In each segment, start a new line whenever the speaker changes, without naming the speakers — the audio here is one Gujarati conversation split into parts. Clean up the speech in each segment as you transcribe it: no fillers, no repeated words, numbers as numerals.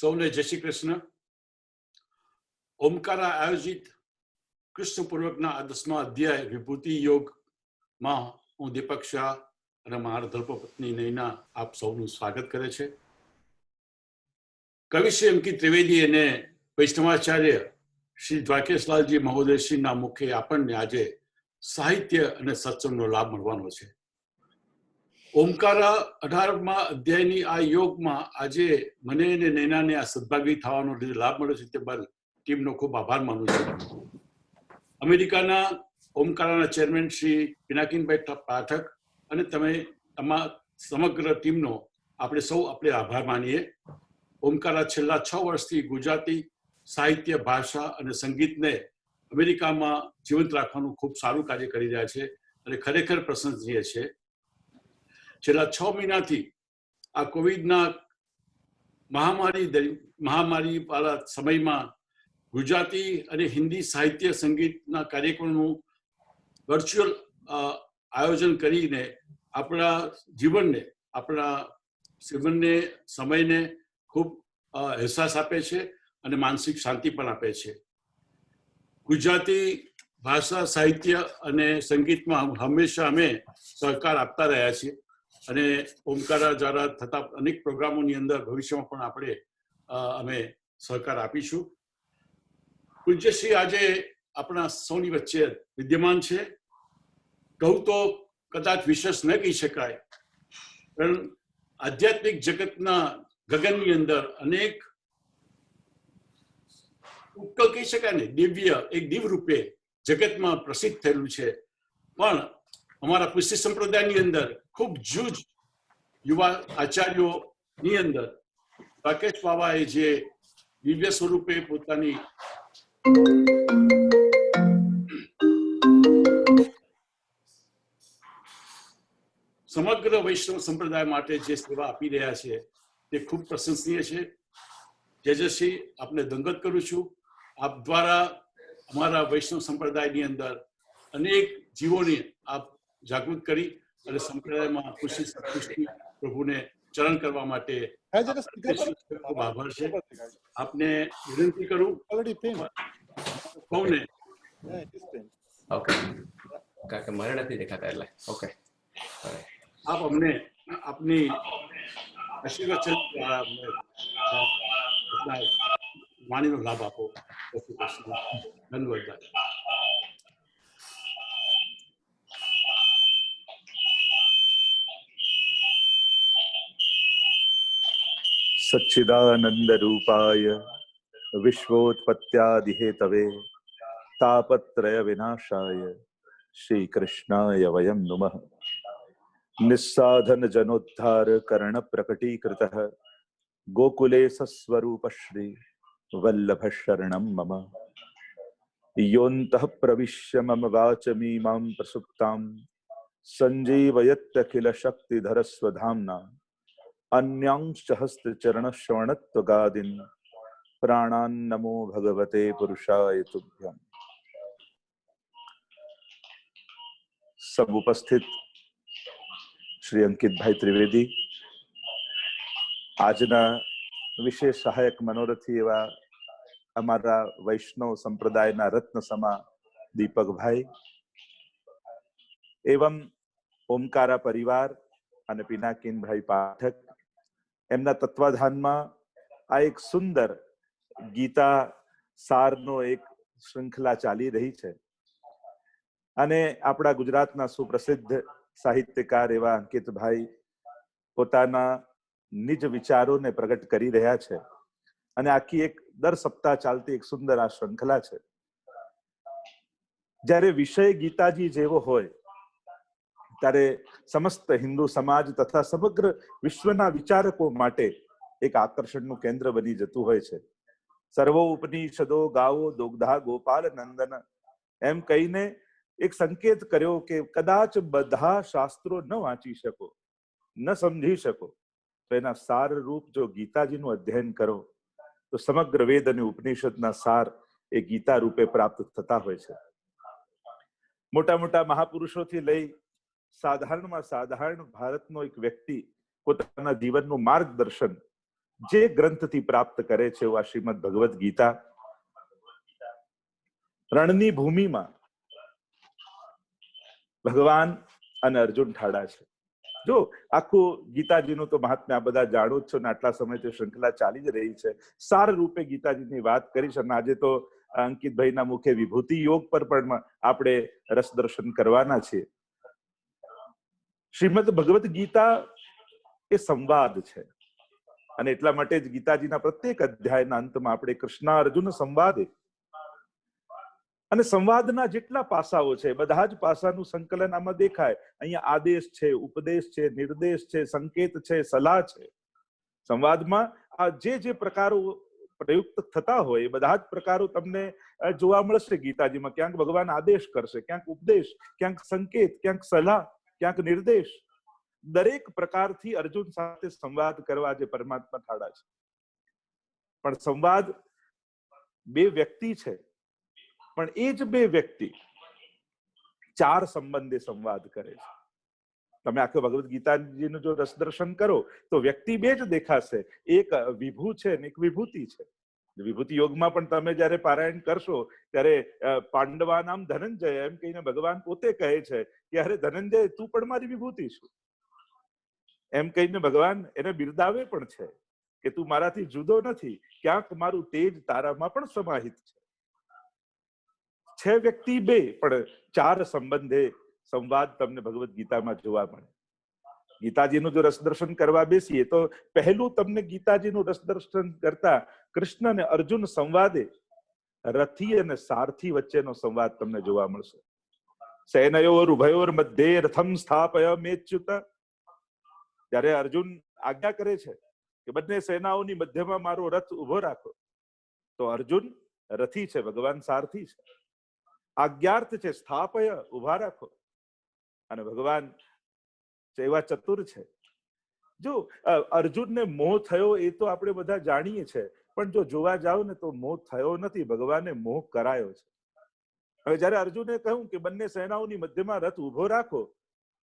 સૌને જય શ્રી કૃષ્ણ. ઓમકારા આયોજિત કૃષ્ણપૂર્વકના આ 10મા અધ્યાય વિભૂતિ યોગમાં હું દીપક શાહ અને મારા ધર્મપત્ની નૈના આપ સૌનું સ્વાગત કરે છે. કવિ શ્રી અંકિત ત્રિવેદી અને વૈષ્ણવાચાર્ય શ્રી દ્વારકેશલાલજી મહોદયશ્રીના મુખે આપણને આજે સાહિત્ય અને સત્સંગનો લાભ મળવાનો છે. ઓમકારા 18મા અધ્યાયની આ યોગમાં આજે મને અને નૈનાને આ સદભાગી થવાનો લાભ મળ્યો છે તે બદલ ટીમનો ખૂબ આભાર માનું છું. અમેરિકાના ઓમકારાના ચેરમેન શ્રી પિનાકીનભાઈ પાઠક અને તમે સમગ્ર ટીમનો આપણે આભાર માનીએ. ઓમકારા છેલ્લા 6 વર્ષથી ગુજરાતી સાહિત્ય, ભાષા અને સંગીતને અમેરિકામાં જીવંત રાખવાનું ખૂબ સારું કાર્ય કરી રહ્યા છે અને ખરેખર પ્રશંસનીય છે. છેલ્લા 6 મહિનાથી આ કોવિડના મહામારી વાળા સમયમાં ગુજરાતી અને હિન્દી સાહિત્ય સંગીતના કાર્યક્રમનું વર્ચ્યુઅલ આયોજન કરીને આપણા જીવનને સમયને ખૂબ અહેસાસ આપે છે અને માનસિક શાંતિ પણ આપે છે. ગુજરાતી ભાષા, સાહિત્ય અને સંગીતમાં હંમેશા અમે સહકાર આપતા રહ્યા છીએ અને ઓમકારા દ્વારા થતા અનેક પ્રોગ્રામોની અંદર ભવિષ્યમાં પણ અમે સહકાર આપીશું. પૂજ્યશ્રી આજે આપણા સૌની વચ્ચે વિદ્યમાન છે. કહું તો કદાચ વિશેષ ન કહી શકાય, પણ આધ્યાત્મિક જગતના ગગનની અંદર અનેક ઉત્કલ કહી શકાય ને, એક દિવ્ય રૂપે જગતમાં પ્રસિદ્ધ થયેલું છે. પણ અમારા પુષ્ટિ સંપ્રદાયની અંદર ખૂબ જૂજ યુવા આચાર્યોની અંદર રાકેશ બાબાએ જે દિવ્ય સ્વરૂપે પોતાની સમગ્ર વૈષ્ણવ સંપ્રદાય માટે જે સેવા આપી રહ્યા છે તે ખૂબ પ્રશંસનીય છે. જયશ્રી, આપને દંગત કરું છું. આપ દ્વારા અમારા વૈષ્ણવ સંપ્રદાયની અંદર અનેક જીવોને આપ જાગૃત કરી અને સંપ્રદાયમાં ખુશી સંતુષ્ટિ પ્રભુને ચરણ કરવા માટે ખૂબ આભાર છે. આપને વિનંતી કરું સૌને
કારણ કે મને નથી દેખાતા એટલે ઓકે
આપ અમને આપની આશીર્વાદ વાણીનો લાભ આપો. ધન્યવાદ.
सच्चिदानंद रूपाय विश्वोत्पत्त्यादिहेतवे तापत्रय विनाशाय श्री कृष्णाय वयं नुमः. निस्साधन जनोद्धार कर्ण प्रकटीकृतः गोकुले सस्वरूप श्री वल्लभ शरणं मम. योऽन्तः प्रविश्य मम वाचमीमां प्रसुप्तां सञ्जीवयत्यखिल शक्तिधर स्वधाम्ना अन्यांश्च हस्तचरणश्रवणत्वगादीन् प्राणान् नमो भगवते पुरुषाय तुभ्यम्. सब उपस्थित श्री अंकितभाई त्रिवेदी, આજના વિશેષ સહાયક મનોરથી એવા અમારા વૈષ્ણવ સંપ્રદાયના રત્ન સમા દીપકભાઈ, એવં ઓમકારા પરિવાર અને પિનાકીનભાઈ પાઠક, એમના તત્વાધાનમાં આ એક સુંદર ગીતા સારનો એક શૃંખલા ચાલી રહી છે અને આપણા ગુજરાતના સુપ્રસિદ્ધ સાહિત્યકાર એવા અંકિતભાઈ પોતાના નિજ વિચારોને પ્રગટ કરી રહ્યા છે અને આખી એક દર સપ્તાહ ચાલતી એક સુંદર આ શૃંખલા છે. જ્યારે વિષય ગીતાજી જેવો હોય ત્યારે સમસ્ત હિન્દુ સમાજ તથા સમગ્ર વિશ્વના વિચારકો માટે એક આકર્ષણનું કેન્દ્ર બની જતું હોય છે. સર્વો ઉપનિષદો ગાવો દુગ્ધા ગોપાલ નંદન એમ કહીને એક સંકેત કર્યો કે કદાચ બધા શાસ્ત્રો ન વાંચી શકો, ન સમજી શકો, તો એના સાર રૂપ જો ગીતાજીનું અધ્યયન કરો તો સમગ્ર વેદ અને ઉપનિષદના સાર એ ગીતા રૂપે પ્રાપ્ત થતા હોય છે. મોટા મોટા મહાપુરુષોથી લઈ સાધારણમાં સાધારણ ભારતનો એક વ્યક્તિ પોતાના જીવનનું માર્ગદર્શન જે ગ્રંથથી પ્રાપ્ત કરે છે એવા શ્રીમદ ભગવદ ગીતા રણની ભૂમિમાં ભગવાન અને અર્જુન ઠાડા છે. જો આખું ગીતાજીનું તો મહાત્મ્ય આ બધા જાણો જ છો ને, આટલા સમયથી શ્રૃંખલા ચાલી જ રહી છે. સાર રૂપે ગીતાજીની વાત કરીશ અને આજે તો અંકિતભાઈના મુખે વિભૂતિ યોગ પર પણ આપણે રસ દર્શન કરવાના છીએ. શ્રીમદ ભગવદ ગીતા એ સંવાદ છે અને એટલા માટે જ ગીતાજીના પ્રત્યેક અધ્યાયના અંતમાં આપણે કૃષ્ણ અર્જુન સંવાદ અને સંવાદના જેટલા પાસાઓ છે બધા જ પાસાનું સંકલન આમાં દેખાય. અહીંયા આદેશ છે, ઉપદેશ છે, નિર્દેશ છે, સંકેત છે, સલાહ છે. સંવાદમાં આ જે પ્રકારો પ્રયુક્ત થતા હોય એ બધા જ પ્રકારો તમને જોવા મળશે ગીતાજીમાં. ક્યાંક ભગવાન આદેશ કરશે, ક્યાંક ઉપદેશ, ક્યાંક સંકેત, ક્યાંક સલાહ, ક્યાંક નિર્દેશ. દરેક પ્રકારથી અર્જુન સાથે સંવાદ કરવા જે પરમાત્મા ઠાડા છે. પણ સંવાદ બે વ્યક્તિ છે, પણ એ જ બે વ્યક્તિ ચાર સંબંધે સંવાદ કરે છે. તમે આખો ભગવદ ગીતાજીનું જો રસ દર્શન કરો તો વ્યક્તિ બે જ દેખાશે, એક વિભુ છે ને એક વિભૂતિ છે. વિભૂતિ યોગમાં પણ તમે જયારે પારાયણ કરશો ત્યારે પાંડવા નામ ધનંજય એમ કહીને ભગવાન પોતે કહે છે કે અરે ધનંજય તું પણ મારી વિભૂતિ છું એમ કહીને ભગવાન એને બિરદાવે પણ છે કે તું મારાથી જુદો નથી, ક્યાંક મારું તેજ તારામાં પણ સમાહિત છે. વ્યક્તિ બે પણ ચાર સંબંધે સંવાદ તમને ભગવદ ગીતામાં જોવા મળે. ગીતાજીનું જો રસ દર્શન કરવા બેસીએ તો પહેલું તમને ગીતાજીનું રસ દર્શન કરતા કૃષ્ણ અને અર્જુન સંવાદે રથી અને સારથી વચ્ચેનો સંવાદ તમને જોવા મળશે. સેનયોર ઉભયોર મધ્યે રથમ સ્થાપય મેચ્યુત. જ્યારે અર્જુન આજ્ઞા કરે છે કે બંને સેનાઓની મધ્યમાં મારો રથ ઉભો રાખો, તો અર્જુન રથી છે, ભગવાન સારથી છે. આજ્ઞાર્થ છે, સ્થાપય ઉભા રાખો, અને ભગવાન એવા ચતુર છે. જો અર્જુનને મોહ થયો એ તો આપણે બધા જાણીએ છીએ, પણ જો જોવા જાવ ને તો મોહ થયો નથી, ભગવાને મોહ કરાયો છે. હવે જયારે અર્જુને કહ્યું કે બંને સેનાઓની મધ્યમાં રથ ઉભો રાખો,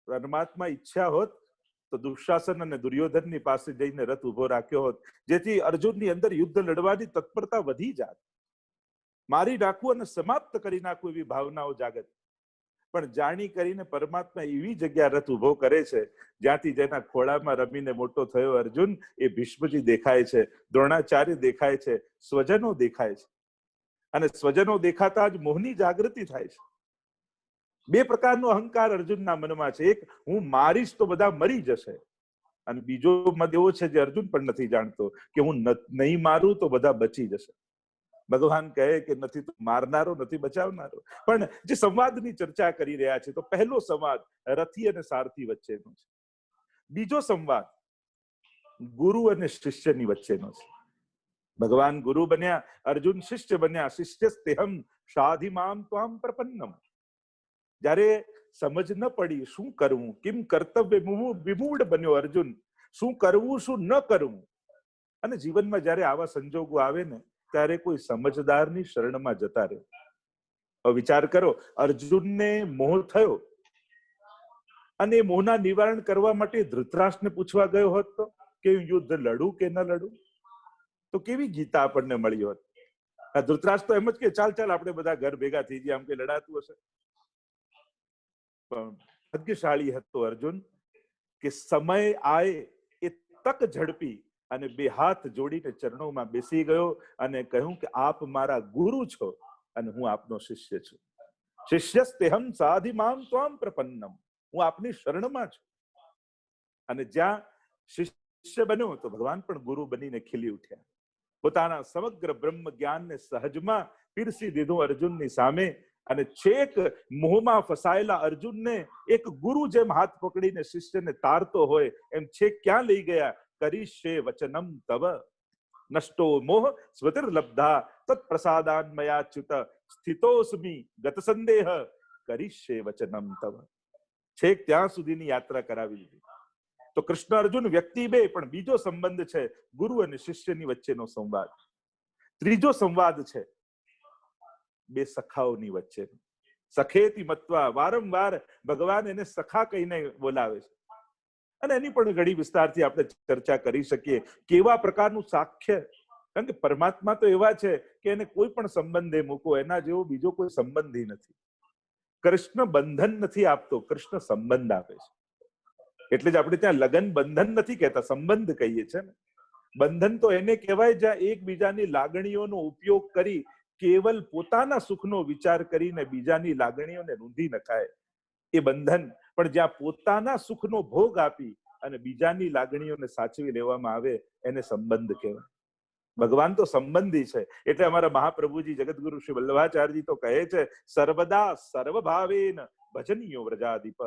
પરમાત્મા ઈચ્છા હોત તો દુશાસન અને દુર્યોધનની પાસે જઈને રથ ઉભો રાખ્યો હોત, જેથી અર્જુનની અંદર યુદ્ધ લડવાની તત્પરતા વધી જાત, મારી નાખવું અને સમાપ્ત કરી નાખવું એવી ભાવનાઓ જાગત. પણ જાણી કરીને પરમાત્મા એવી જગ્યા રથ ઉભો કરે છે જ્યાંથી જેના ખોળામાં રમીને મોટો થયો અર્જુન એ ભીષ્મજી દેખાય છે, દ્રોણાચાર્ય દેખાય છે, સ્વજનો દેખાય છે. અને સ્વજનો દેખાતા જ મોહની જાગૃતિ થાય છે. બે પ્રકારનો અહંકાર અર્જુનના મનમાં છે. એક, હું મારીશ તો બધા મરી જશે, અને બીજો મત એવો છે જે અર્જુન પણ નથી જાણતો કે હું નહીં મારું તો બધા બચી જશે. ભગવાન કહે કે નથી તો મારનારો, નથી બચાવનારો. પણ જે સંવાદની ચર્ચા કરી રહ્યા છે તો પહેલો સંવાદ રથી અને સારથી વચ્ચેનો છે. બીજો સંવાદ ગુરુ અને શિષ્યની વચ્ચેનો છે. ભગવાન ગુરુ બન્યા, અર્જુન શિષ્ય બન્યા. શિષ્યસ્તેહમ સાધિમામ ત્વામ પ્રપન્નમ. જ્યારે સમજ ન પડી શું કરવું, કિમ કર્તવ્ય વિમૂઢ બન્યો અર્જુન, શું કરવું શું ન કરવું. અને જીવનમાં જયારે આવા સંજોગો આવે ને ત્યારે કોઈ સમજદારની શરણમાં જતા રહે. હવે વિચાર કરો, અર્જુનને મોહ થયો અને એ મોહના નિવારણ કરવા માટે ધૃતરાષ્ટ્રને પૂછવા ગયો હોત તો કે યુદ્ધ લડું કે ન લડું, તો કેવી ગીતા આપણને મળી હોત. ધૃતરાષ્ટ્ર તો એમ જ કે ચાલ ચાલ આપણે બધા ઘર ભેગા થઈ ગયા, આમ કે લડાતું હશે. પણ ભાગ્યશાળી હતો અર્જુન કે સમય આય એ તક ઝડપી અને બે હાથ જોડીને ચરણોમાં બેસી ગયો અને કહ્યું કે આપ મારા ગુરુ છો અને હું આપનો શિષ્ય છું. શિષ્યસ્તેહમ સાધિમામ ત્વામ પ્રપન્નમ. હું આપની શરણમાં છું. અને જ્યાં શિષ્ય બન્યો તો ભગવાન પણ ગુરુ બનીને ખીલી ઉઠ્યા. પોતાના સમગ્ર બ્રહ્મ જ્ઞાનને સહજમાં પીરસી દીધું અર્જુનની સામે. અને છેક મોહમાં ફસાયેલા અર્જુનને એક ગુરુ જેમ હાથ પકડીને શિષ્યને તારતો હોય એમ છેક ક્યાં લઈ ગયા. કરીશે વચનમ તવ નષ્ટો મોહ સ્વતિર્લબ્ધા તત્પ્રસાદાન્મયાચ્યુત સ્થિતોસ્મિ ગત સંદેહ કરીશે વચનમ તવ. છેક ત્યાં સુધીની યાત્રા કરાવી દીધી. તો કૃષ્ણ અર્જુન વ્યક્તિ બે, પણ બીજો સંબંધ છે ગુરુ અને શિષ્યની વચ્ચેનો સંવાદ. ત્રીજો સંવાદ છે બે સખાઓની વચ્ચે. સખેતી મત્વા, વારંવાર ભગવાન એને સખા કહીને બોલાવે છે. અને એની પણ ઘણી વિસ્તારથી આપણે ચર્ચા કરી શકીએ. કેવા પ્રકારનું સાક્ષ્ય, કારણ કે પરમાત્મા તો એવા છે કે એને કોઈ પણ સંબંધે મૂકો, એના જેવો બીજો કોઈ સંબંધી નથી. કૃષ્ણ બંધન નથી આપતો, કૃષ્ણ સંબંધ આપે છે. એટલે જ આપણે ત્યાં લગન બંધન નથી કહેતા, સંબંધ કહીએ છીએ ને. બંધન તો એને કહેવાય જ્યાં એકબીજાની લાગણીઓનો ઉપયોગ કરી કેવલ પોતાના સુખનો વિચાર કરીને બીજાની લાગણીઓને રૂંધી નખાય, એ બંધન. પણ જ્યાં પોતાના સુખનો ભોગ આપી અને બીજાની લાગણીઓને સાચવી લેવામાં આવે, એને સંબંધ કહેવાય. ભગવાન તો સંબંધી છે. એટલે અમારા મહાપ્રભુજી જગતગુરુ શ્રી વલ્લભાચાર્યજી તો કહે છે, સર્વદા સર્વભાવેન ભજનીયો વ્રજાધિપ.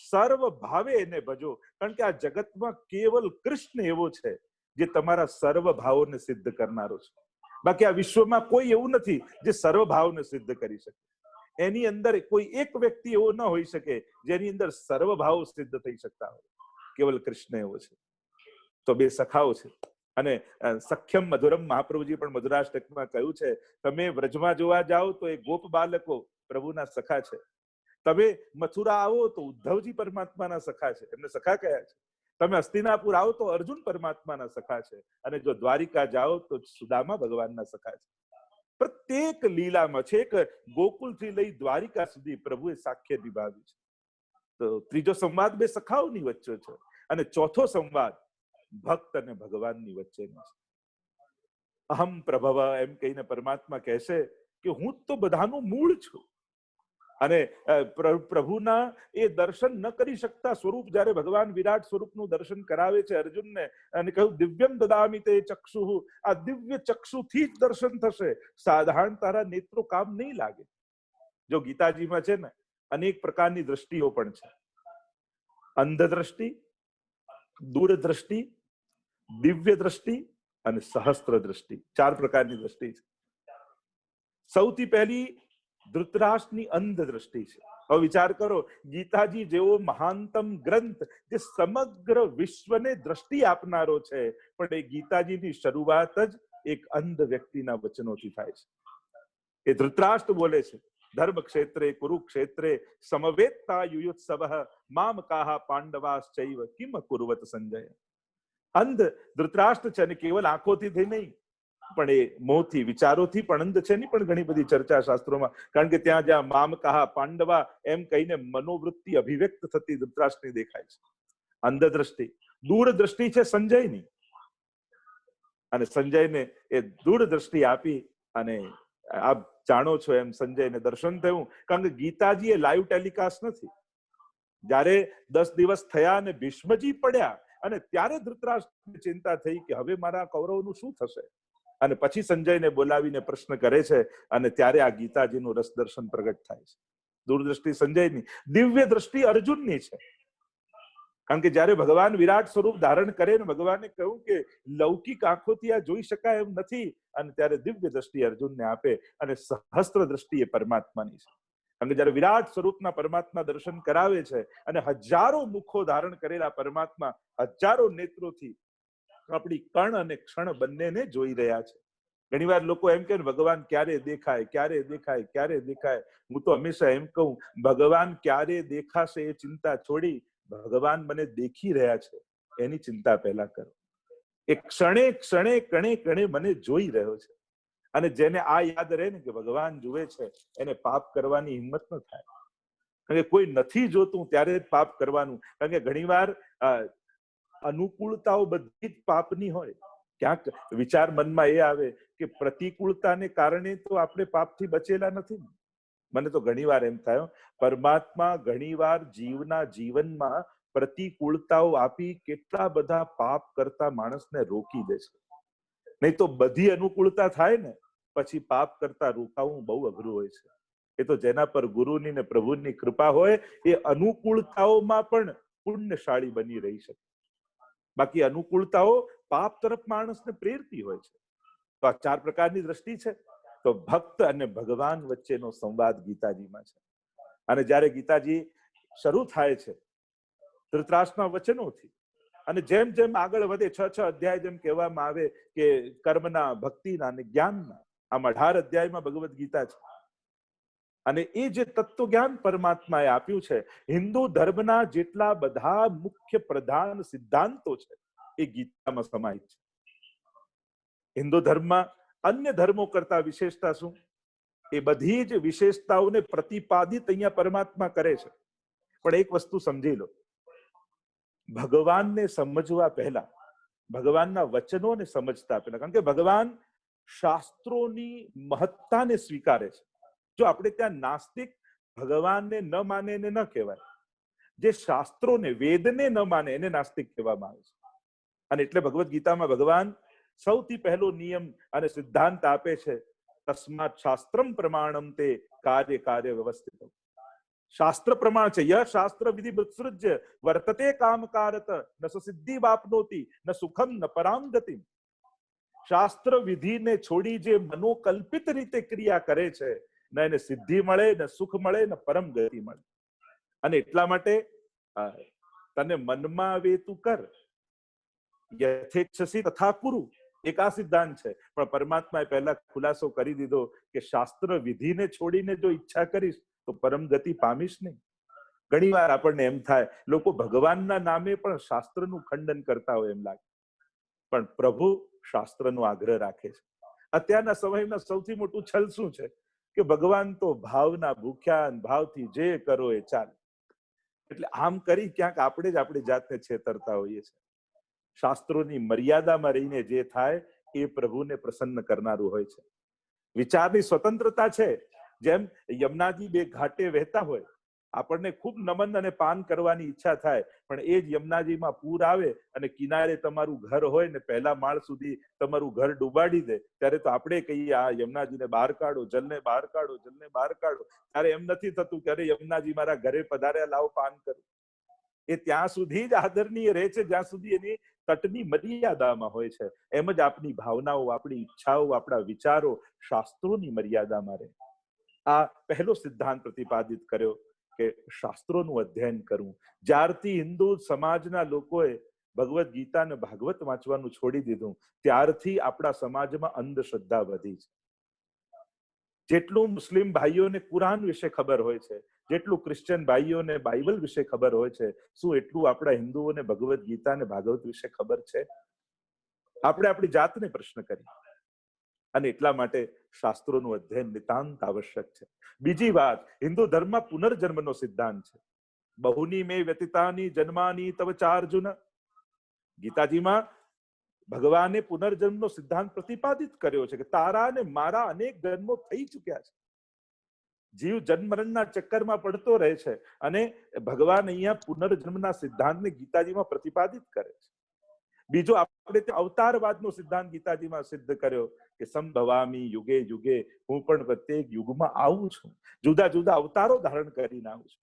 સર્વ ભાવે એને ભજો, કારણ કે આ જગતમાં કેવલ કૃષ્ણ એવો છે જે તમારા સર્વ ભાવોને સિદ્ધ કરનારો છે. બાકી આ વિશ્વમાં કોઈ એવું નથી જે સર્વ ભાવને સિદ્ધ કરી શકે. એની અંદર કોઈ એક વ્યક્તિ એવો ન હોઈ શકે જેની અંદર સર્વ ભાવ સિદ્ધ થઈ શકતા હોય. કેવલ કૃષ્ણ એવો છે. તો બે સખાઓ છે, અને સખ્યમ મધુરમ, મહાપ્રભુજી પણ મધુરાષ્ટકમાં કહ્યું છે, તમે વ્રજમાં જોવા જાઓ તો એ ગોપ બાલકો પ્રભુના સખા છે. તમે મથુરા આવો તો ઉદ્ધવજી પરમાત્માના સખા છે, એમને સખા કયા છે. તમે હસ્તિનાપુર આવો તો અર્જુન પરમાત્માના સખા છે, અને જો દ્વારિકા જાઓ તો સુદામા ભગવાનના સખા છે. પ્રત્યેક લીલામાં છે, એક ગોકુલથી લઈ દ્વારિકા સુધી પ્રભુએ સાખ્ય નિભાવ્યું છે. તો ત્રીજો સંવાદ બે સખાઓની વચ્ચે છે, અને ચોથો સંવાદ ભક્ત અને ભગવાનની વચ્ચેનો છે. અહમ પ્રભવ એમ કહીને પરમાત્મા કહેશે કે હું તો બધાનું મૂળ છું. અને પ્રભુના એ દર્શન ન કરી શકતા સ્વરૂપ જ્યારે ભગવાન વિરાટ સ્વરૂપનું દર્શન કરાવે છે અર્જુનને, અને કહ્યું દિવ્યમ દદામિ તે ચક્ષુઃ, આ દિવ્ય ચક્ષુથી જ દર્શન થશે, સાધારણ તારા નેત્રો કામ નહીં લાગે. જો ગીતાજીમાં છે ને અનેક પ્રકારની દ્રષ્ટિઓ પણ છે. અંધ દ્રષ્ટિ, દૂરદ્રષ્ટિ, દિવ્ય દ્રષ્ટિ અને સહસ્ત્ર દ્રષ્ટિ, 4 પ્રકારની દ્રષ્ટિ છે. સૌથી પહેલી ધૃતરાષ્ટ્રની અંધ દ્રષ્ટિ છે. હવે વિચાર કરો, ગીતાજી જેવો મહાનતમ ગ્રંથ જે સમગ્ર વિશ્વને દ્રષ્ટિ આપનારો છે, પણ એ ગીતાજીની શરૂઆત જ એક અંધ વ્યક્તિના વચનોથી થાય છે. એ ધૃતરાષ્ટ્ર બોલે છે, ધર્મ ક્ષેત્રે કુરુક્ષેત્રે સમવેત્તા યુયુત્સવઃ મામકાઃ પાંડવાશ્ચૈવ કિમ કુર્વત સંજય. અંધ ધૃતરાષ્ટ્ર છે, અને કેવલ આંખોથી થઈ નહીં, પણ એ મોહથી, વિચારોથી પણ અંધ છે. ની પણ ઘણી બધી ચર્ચા શાસ્ત્રોમાં, કારણ કે ત્યાં જ્યાં મામકાઃ પાંડવા એમ કહીને મનોવૃત્તિ અભિવ્યક્ત થતી ધૃતરાષ્ટ્રની દેખાય છે. અંધ દ્રષ્ટિ. દૂરદ્રષ્ટિ છે સંજયની, અને સંજયને એ દૂરદ્રષ્ટિ આપી, અને આપ જાણો છો એમ સંજયને દર્શન થયું. કારણ કે ગીતાજી એ લાઈવ ટેલિકાસ્ટ નથી. જ્યારે 10 દિવસ થયા અને ભીષ્મજી પડ્યા, અને ત્યારે ધૃતરાષ્ટ્રની ચિંતા થઈ કે હવે મારા કૌરવનું શું થશે. અને પછી સંજયને બોલાવીને પ્રશ્ન કરે છે, અને ત્યારે આ ગીતાજીનું રસ દર્શન પ્રગટ થાય છે. દૂરદ્રષ્ટિ સંજયની. દિવ્ય દ્રષ્ટિ અર્જુનની છે, કારણ કે જ્યારે ભગવાન વિરાટ સ્વરૂપ ધારણ કરે ને ભગવાને કહ્યું કે લૌકિક આંખોથી આ જોઈ શકાય એમ નથી, અને ત્યારે દિવ્ય દ્રષ્ટિ અર્જુનને આપે, અને સહસ્ત્ર દ્રષ્ટિ એ પરમાત્માની છે. કારણ કે જયારે વિરાટ સ્વરૂપના પરમાત્મા દર્શન કરાવે છે, અને હજારો મુખો ધારણ કરેલા પરમાત્મા હજારો નેત્રોથી આપણી કણ અને ક્ષણ બંનેને જોઈ રહ્યા છે. ઘણીવાર લોકો એમ કે ભગવાન ક્યારે દેખાય, ક્યારે દેખાય, ક્યારે દેખાય. હું તો હંમેશા એમ કહું, ભગવાન ક્યારે દેખાશે એ ચિંતા છોડી ભગવાન મને દેખી રહ્યા છે એની ચિંતા પહેલા કરો. એ ક્ષણે ક્ષણે કણે કણે મને જોઈ રહ્યો છે. અને જેને આ યાદ રહે ને કે ભગવાન જુએ છે, એને પાપ કરવાની હિંમત ન થાય. કારણ કે કોઈ નથી જોતું ત્યારે જ પાપ કરવાનું. કારણ કે ઘણીવાર અનુકૂળતાઓ બધી જ પાપની હોય. ક્યાંક વિચાર મનમાં એ આવે કે પ્રતિકૂળતાને કારણે તો આપણે પાપથી બચેલા નથી. મને તો ઘણીવાર એમ થાય, પરમાત્મા ઘણીવાર જીવના જીવનમાં પ્રતિકૂળતાઓ આપી કેટલા બધા પાપ કરતા માણસને રોકી દે છે. નહીં તો બધી અનુકૂળતા થાય ને પછી પાપ કરતા રોકાવું બહુ અઘરું હોય છે. એ તો જેના પર ગુરુની ને પ્રભુની કૃપા હોય એ અનુકૂળતાઓમાં પણ પુણ્યશાળી બની રહી શકે. બાકી અનુકૂળતાઓ પાપ તરફ માણસને પ્રેરતી હોય છે. તો આ 4 પ્રકારની દ્રષ્ટિ છે. તો ભક્ત અને ભગવાન વચ્ચેનો સંવાદ ગીતાજીમાં છે. અને જ્યારે ગીતાજી શરૂ થાય છે ધૃતરાષ્ટ્રના વચનોથી, અને જેમ જેમ આગળ વધે 6 અધ્યાય જેમ કહેવામાં આવે કે કર્મના, ભક્તિના અને જ્ઞાનના, આમ 18 અધ્યાયમાં ભગવદ ગીતા છે. અને એ જે તત્વ જ્ઞાન પરમાત્માએ આપ્યું છે, હિન્દુ ધર્મના જેટલા બધા મુખ્ય પ્રધાન સિદ્ધાંતો છે એ ગીતામાં સમાહિત છે. હિન્દુ ધર્મમાં અન્ય ધર્મો કરતા વિશેષતા શું? એ બધી જ વિશેષતાઓને પ્રતિપાદિત અહીંયા પરમાત્મા કરે છે. પણ એક વસ્તુ સમજી લો, ભગવાનને સમજવા પહેલા, ભગવાનના વચનોને સમજતા પહેલા, કારણ કે ભગવાન શાસ્ત્રોની મહત્તાને સ્વીકારે છે. જો આપણે ત્યાં નાસ્તિક ભગવાનને ન માને એને ન કહેવાય, જે શાસ્ત્રોને વેદને ન માને એને નાસ્તિક કહેવામાં આવે છે. અને એટલે ભગવદ્ ગીતામાં ભગવાન સૌથી પહેલો નિયમ અને સિદ્ધાંત આપે છે, તસ્માત શાસ્ત્રમ પ્રમાણમ તે કાર્ય કાર્ય વ્યવસ્થિત. શાસ્ત્ર પ્રમાણ છે. યહ શાસ્ત્ર વિધિ વિસૃજ્ય વર્તતે કામકારત ન સિદ્ધિ વાપનોતિ ન સુખમ ન પરામ ગતિમ. શાસ્ત્ર વિધિને છોડી જે મનોકલ્પિત રીતે ક્રિયા કરે છે, ન એને સિદ્ધિ મળે, ન સુખ મળે, ન પરમ ગતિ મળે. અને એટલા માટે તને મનમાં આવે તું કર, યથેચ્છસી તથા કુરુ, એક આ સિદ્ધાંત છે. પણ પરમાત્માએ પહેલા ખુલાસો કરી દીધો કે શાસ્ત્ર વિધિને છોડીને જો ઈચ્છા કરીશ તો પરમ ગતિ પામીશ નહીં. ઘણી વાર આપણને એમ થાય લોકો ભગવાનના નામે પણ શાસ્ત્રનું ખંડન કરતા હોય એમ લાગે, પણ પ્રભુ શાસ્ત્રનો આગ્રહ રાખે છે. અત્યારના સમયમાં સૌથી મોટું છલ શું છે કે ભગવાન તો ભાવના ભૂખ્યા, ભાવથી જે કરો એ ચાલે. એટલે આમ કરી ક્યાંક આપણે જ આપણી જાતને છેતરતા હોઈએ છીએ. શાસ્ત્રોની મર્યાદામાં રહીને જે થાય એ પ્રભુને પ્રસન્ન કરનારું હોય છે. વિચારની સ્વતંત્રતા છે. જેમ યમુનાજી બે ઘાટે વહેતા હોય, આપણને ખૂબ નમન અને પાન કરવાની ઈચ્છા થાય, પણ એ જ યમુનાજીમાં પૂર આવે અને કિનારે તમારું ઘર હોય ને પહેલા માળ સુધી તમારું ઘર ડૂબાડી દે, ત્યારે તો આપણે કહીએ આ યમુનાજીને બહાર કાઢો, જલને બહાર કાઢો, જલને બહાર કાઢો. ત્યારે એમ નથી થતું કે અરે યમુનાજી મારા ઘરે પધાર્યા, લાવો પાન કરું. એ ત્યાં સુધી જ આદરણીય રહે છે જ્યાં સુધી એની તટની મર્યાદામાં હોય છે. એમ જ આપણી ભાવનાઓ, આપણી ઈચ્છાઓ, આપણા વિચારો શાસ્ત્રોની મર્યાદામાં રહે. આ પહેલો સિદ્ધાંત પ્રતિપાદિત કર્યો કે શાસ્ત્રોનું અધ્યયન કરવું. જ્યારથી હિન્દુ સમાજના લોકોએ ભગવદ્ ગીતા અને ભાગવત વાંચવાનું છોડી દીધું, ત્યારથી આપણા સમાજમાં અંધશ્રદ્ધા વધી છે. જેટલું મુસ્લિમ ભાઈઓને કુરાન વિશે ખબર હોય છે, જેટલું ક્રિશ્ચિયન ભાઈઓને બાઇબલ વિશે ખબર હોય છે, શું એટલું આપણા હિન્દુઓને ભગવદ્ ગીતા અને ભાગવત વિશે ખબર છે? આપણે આપણી જાતને પ્રશ્ન કરીએ. અને એટલા માટે શાસ્ત્રોનું અધ્યયન નિતાંત આવશ્યક છે. બીજી વાત, હિન્દુ ધર્મમાં પુનર્જન્મનો સિદ્ધાંત છે. બહુની મે વ્યતીતાની જન્માની તવ ચાર્જુન. ગીતાજીમાં ભગવાને પુનર્જન્મનો સિદ્ધાંત પ્રતિપાદિત કર્યો છે કે તારા અને મારા અનેક જન્મો થઈ ચુક્યા છે. જીવ જન્મ મરણના ચક્કરમાં પડતો રહે છે અને ભગવાન અહીંયા પુનર્જન્મના સિદ્ધાંતને ગીતાજીમાં પ્રતિપાદિત કરે છે. બીજો આપણે અવતારવાદનો સિદ્ધાંત ગીતાજીમાં સિદ્ધ કર્યો કે સંભવામી યુગે યુગે, હું પણ પ્રત્યેક યુગમાં આવું છું, જુદા જુદા અવતારો ધારણ કરીને આવું છું.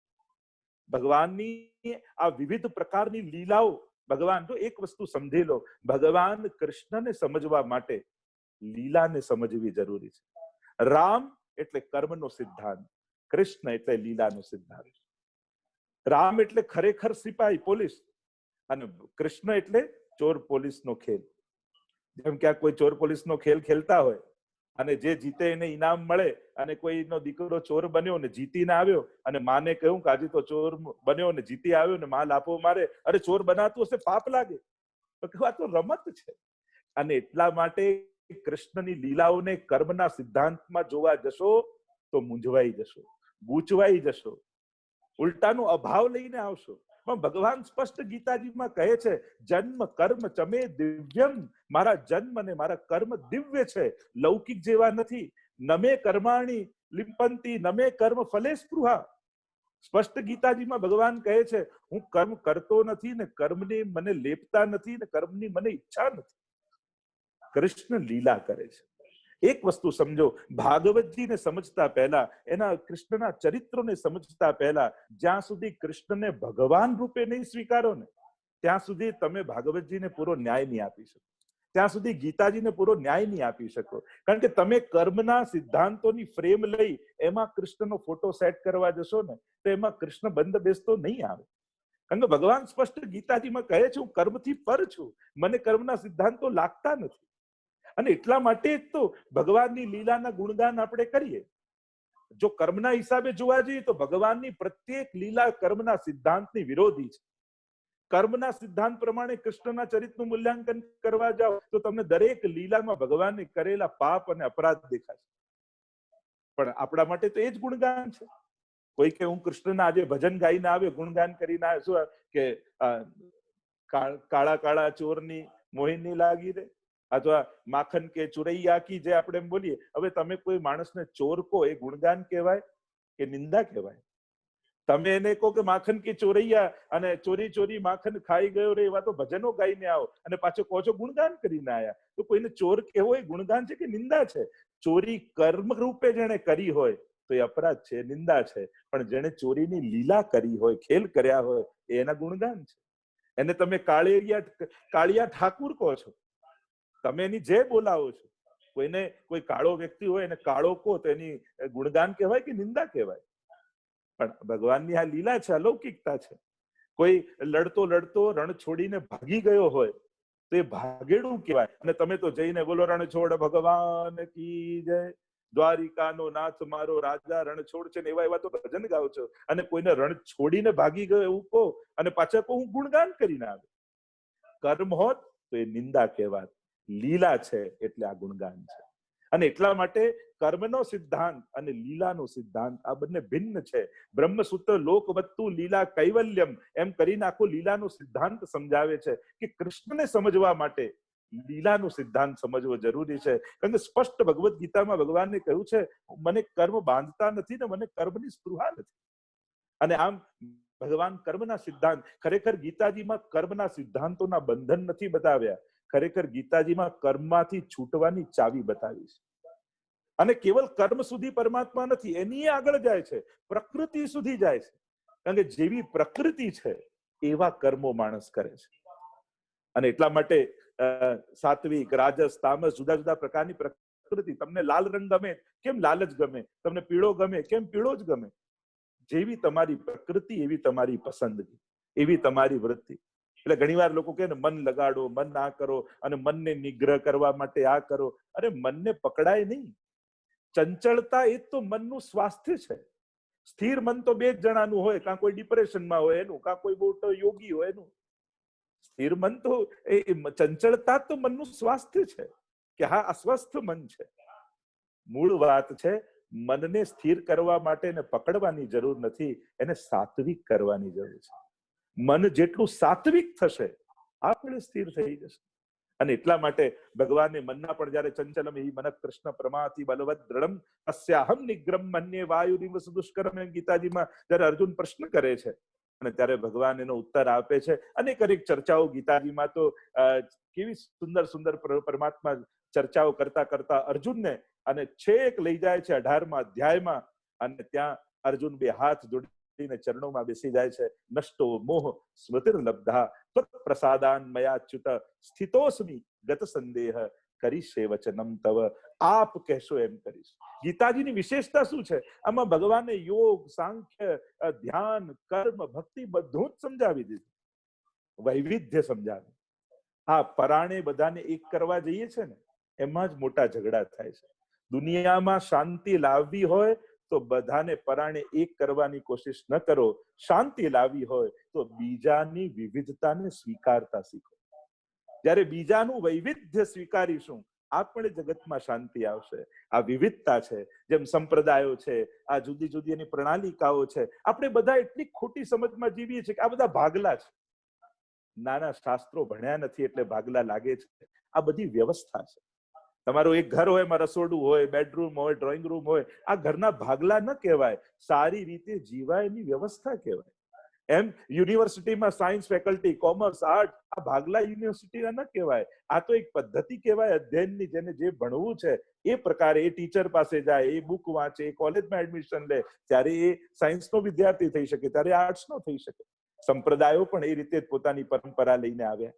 ભગવાનની આ વિવિધ પ્રકારની લીલાઓ, ભગવાન તો એક વસ્તુ સમજી લો, ભગવાન કૃષ્ણને સમજવા માટે લીલાને સમજવી જરૂરી છે. રામ એટલે કર્મનો સિદ્ધાંત, કૃષ્ણ એટલે લીલાનો સિદ્ધાંત. રામ એટલે ખરેખર સિપાહી, પોલીસ, અને કૃષ્ણ એટલે ચોર પોલીસનો ખેલ. જેમ કે કોઈ ચોર પોલીસનો ખેલ ખેલતા હોય અને જે જીતે એને ઇનામ મળે, અને કોઈનો દીકરો ચોર બન્યો ને જીતીને આવ્યો અને માને કહ્યું કે આજે તો ચોર બન્યો ને જીતી આવ્યો ને માં લાફો મારે, અરે ચોર બનાતું હશે પાપ લાગે, તો આ તો રમત છે. અને એટલા માટે કૃષ્ણની લીલાઓને કર્મના સિદ્ધાંતમાં જોવા જશો તો મૂંઝવાઈ જશો, ગૂંચવાઈ જશો, ઉલટાનો અભાવ લઈને આવશો. પણ ભગવાન સ્પષ્ટ ગીતાજીમાં કહે છે, જન્મ કર્મ ચમે દિવ્યમ, મારા જન્મ અને મારા કર્મ દિવ્ય છે, લૌકિક જેવા નથી. નમે કર્માણી લિંપંતી નમે કર્મ ફલે સ્પૃહા. સ્પષ્ટ ગીતાજીમાં ભગવાન કહે છે, હું કર્મ કરતો નથી ને કર્મને મને લેપતા નથી ને કર્મની મને ઈચ્છા નથી. કૃષ્ણ લીલા કરે છે. એક વસ્તુ સમજો, ભાગવતજીને સમજતા પહેલા, એના કૃષ્ણના ચરિત્રોને સમજતા પહેલા, જ્યાં સુધી કૃષ્ણને ભગવાન રૂપે નહીં સ્વીકારો ને ત્યાં સુધી તમે ભાગવતજીને પૂરો ન્યાય નહીં આપી શકો, ત્યાં સુધી ગીતાજીને પૂરો ન્યાય નહીં આપી શકો. કારણ કે તમે કર્મના સિદ્ધાંતોની ફ્રેમ લઈ એમાં કૃષ્ણનો ફોટો સેટ કરવા જશો ને તો એમાં કૃષ્ણ બંધ બેસતો નહીં આવે. કારણ કે ભગવાન સ્પષ્ટ ગીતાજીમાં કહે છે, હું કર્મથી પર છું, મને કર્મના સિદ્ધાંતો લાગતા નથી. અને એટલા માટે જ તો ભગવાનની લીલાના ગુણગાન આપણે કરીએ. જો કર્મના હિસાબે જોવા જઈએ તો ભગવાનની પ્રત્યેક લીલા કર્મના સિદ્ધાંતની વિરોધી છે. કર્મના સિદ્ધાંત પ્રમાણે કૃષ્ણના ચરિત્રનું મૂલ્યાંકન કરવા જાઓ તો તમને દરેક લીલામાં ભગવાને કરેલા પાપ અને અપરાધ દેખાશે. પણ આપણા માટે તો એ જ ગુણગાન છે. કોઈ કે હું કૃષ્ણના આજે ભજન ગાઈને આવે, ગુણગાન કરીને આવે, શું કે કાળા કાળા ચોરની મોહિની લાગી રે, અથવા માખન કે ચુરૈયા કી જે આપણે એમ બોલીએ. હવે તમે કોઈ માણસને ચોર કહો, એ ગુણગાન કહેવાય કે નિંદા કહેવાય? તમે એને કહો કે માખન કી ચોરૈયા અને ચોરી ચોરી માખન ખાઈ ગયો રે, એવા તો ભજનો ગાઈને આવો અને પાછો કહો છો ગુણગાન કરીને આયા. તો કોઈને ચોર કહેવો એ ગુણગાન છે કે નિંદા છે? ચોરી કર્મ રૂપે જેણે કરી હોય તો એ અપરાધ છે, નિંદા છે. પણ જેણે ચોરીની લીલા કરી હોય, ખેલ કર્યા હોય, એ એના ગુણગાન છે. એને તમે કાળિયા ઠાકુર કહો છો, તમે એની જે બોલાવો છો. કોઈને કોઈ કાળો વ્યક્તિ હોય એને કાળો કહો તો એની ગુણગાન કહેવાય કે નિંદા કહેવાય? પણ ભગવાનની આ લીલા છે, અલૌકિકતા છે. કોઈ લડતો લડતો રણ છોડીને ભાગી ગયો હોય તો એ ભાગેડું કહેવાય. અને તમે તો જઈને બોલો રણછોડ ભગવાન કી જય, દ્વારિકાનો નાથ મારો રાજા રણછોડ છે ને, એવા એવા તો ભજન ગાઓ છો. અને કોઈને રણ છોડીને ભાગી ગયો એવું કહો અને પાછા કહો હું ગુણગાન કરીને આવે. કર્મ હોત તો એ નિંદા કહેવાત, લીલા છે એટલે આ ગુણગાન છે. અને એટલા માટે કર્મનો સિદ્ધાંત અને લીલાનો સિદ્ધાંત આ બંને ભિન્ન છે. બ્રહ્મસૂત્ર લોકવત્તુ લીલા કૈવલ્યમ એમ કરીને આખો લીલાનો સિદ્ધાંત સમજાવે છે કે કૃષ્ણને સમજવા માટે લીલાનો સિદ્ધાંત સમજવો જરૂરી છે. કારણ કે સ્પષ્ટ ભગવદ્ ગીતામાં ભગવાને કહ્યું છે, મને કર્મ બાંધતા નથી ને મને કર્મની સ્પૃહા નથી. અને આમ ભગવાન કર્મના સિદ્ધાંત, ખરેખર ગીતાજીમાં કર્મના સિદ્ધાંતોના બંધન નથી બતાવ્યા, ખરેખર ગીતાજીમાં કર્મમાંથી છૂટવાની ચાવી બતાવી છે. અને કેવલ કર્મ સુધી પરમાત્મા નથી, એની આગળ જાય છે, પ્રકૃતિ સુધી જાય છે. કારણ કે જેવી પ્રકૃતિ છે એવા કર્મો માણસ કરે છે. અને એટલા માટે સાત્વિક, રાજસ, તામસ, જુદા જુદા પ્રકારની પ્રકૃતિ. તમને લાલ રંગ ગમે કેમ લાલ જ ગમે, તમને પીળો ગમે કેમ પીળો જ ગમે. જેવી તમારી પ્રકૃતિ એવી તમારી પસંદગી, એવી તમારી વૃત્તિ. એટલે ઘણીવાર લોકો કહે ને મન લગાડો, મન આ કરો, અને મનને નિગ્રહ કરવા માટે આ કરો. અરે મનને પકડાય નહીં. ચંચળતા એ તો મનનું સ્વાસ્થ્ય છે. સ્થિર મન તો બે જ જણાનું હોય, કાં કોઈ ડિપ્રેશનમાં હોય એનું, કાં કોઈ બહુ યોગી હોય એનું. સ્થિર મન તો એ ચંચળતા તો મનનું સ્વાસ્થ્ય છે કે હા અસ્વસ્થ મન છે. મૂળ વાત છે મનને સ્થિર કરવા માટે એને પકડવાની જરૂર નથી, એને સાત્વિક કરવાની જરૂર છે. મન જેટલું સાત્વિક થશે આપણે સ્થિર થઈ જશે. અને એટલા માટે ભગવાને મનના પણ જયારે ચંચલમ હિ મન કૃષ્ણ પ્રમાથી બલવદ દ્રઢમ અસ્યાહમ નિગ્રમ મન્યે વાયુરિવ સુદુષ્કરમ એમ ગીતાજીમાં જયારે અર્જુન પ્રશ્ન કરે છે અને ત્યારે ભગવાન એનો ઉત્તર આપે છે. અનેક અનેક ચર્ચાઓ ગીતાજીમાં તો કેવી સુંદર સુંદર પરમાત્મા ચર્ચાઓ કરતા કરતા અર્જુનને અને છેક લઈ જાય છે 18મા અધ્યાયમાં. અને ત્યાં અર્જુન બે હાથ જોડીને ચરણોમાં બેસી જાય છે. નષ્ટો મોહ સ્મૃતિર્લબ્ધા ત્વત્પ્રસાદાન મયાચ્યુત સ્થિતોસ્મિ ગત સંદેહ કરીશે વચનમ તવ. આપ કહેશો એમ કરીશ. ગીતાજીની વિશેષતા શું છે? આમાં ભગવાને યોગ, સાંખ્ય, ધ્યાન, કર્મ, ભક્તિ બધું જ સમજાવી દીધું, વૈવિધ્ય સમજાવ્યું. હા, પરાણે બધાને એક કરવા જઈએ છે ને એમાં જ મોટા ઝઘડા થાય છે. દુનિયામાં શાંતિ લાવવી હોય તો બધાને પરાણે એક કરવાની કોશિશ ન કરો. શાંતિ લાવવી હોય તો બીજાની વિવિધતાને સ્વીકારતા શીખો. જ્યારે બીજાનું વૈવિધ્ય સ્વીકારીશું આપણે જગતમાં શાંતિ આવશે. આ વિવિધતા છે, જેમ સંપ્રદાયો છે, આ જુદી જુદી એની પ્રણાલિકાઓ છે. આપણે બધા એટલી ખોટી સમજમાં જીવીએ છીએ કે આ બધા ભાગલા છે. નાના શાસ્ત્રો ભણ્યા નથી એટલે ભાગલા લાગે છે. આ બધી વ્યવસ્થા છે. તમારું એક ઘર હોય, એમાં રસોડું હોય, બેડરૂમ હોય, ડ્રોઈંગ રૂમ હોય, આ ઘરના ભાગલા ન કહેવાય, સારી રીતે જીવાય એની વ્યવસ્થા કહેવાય. એમ યુનિવર્સિટીમાં સાયન્સ ફેકલ્ટી, કોમર્સ, આર્ટ, આ ભાગલા યુનિવર્સિટીના ન કહેવાય. આ તો એક પદ્ધતિ કહેવાય અધ્યયનની. જેને જે ભણવું છે એ પ્રકારે એ ટીચર પાસે જાય, એ બુક વાંચે, એ કોલેજમાં એડમિશન લે, ત્યારે એ સાયન્સનો વિદ્યાર્થી થઈ શકે, ત્યારે આર્ટ્સનો થઈ શકે. સંપ્રદાયો પણ એ રીતે પોતાની પરંપરા લઈને આવ્યા.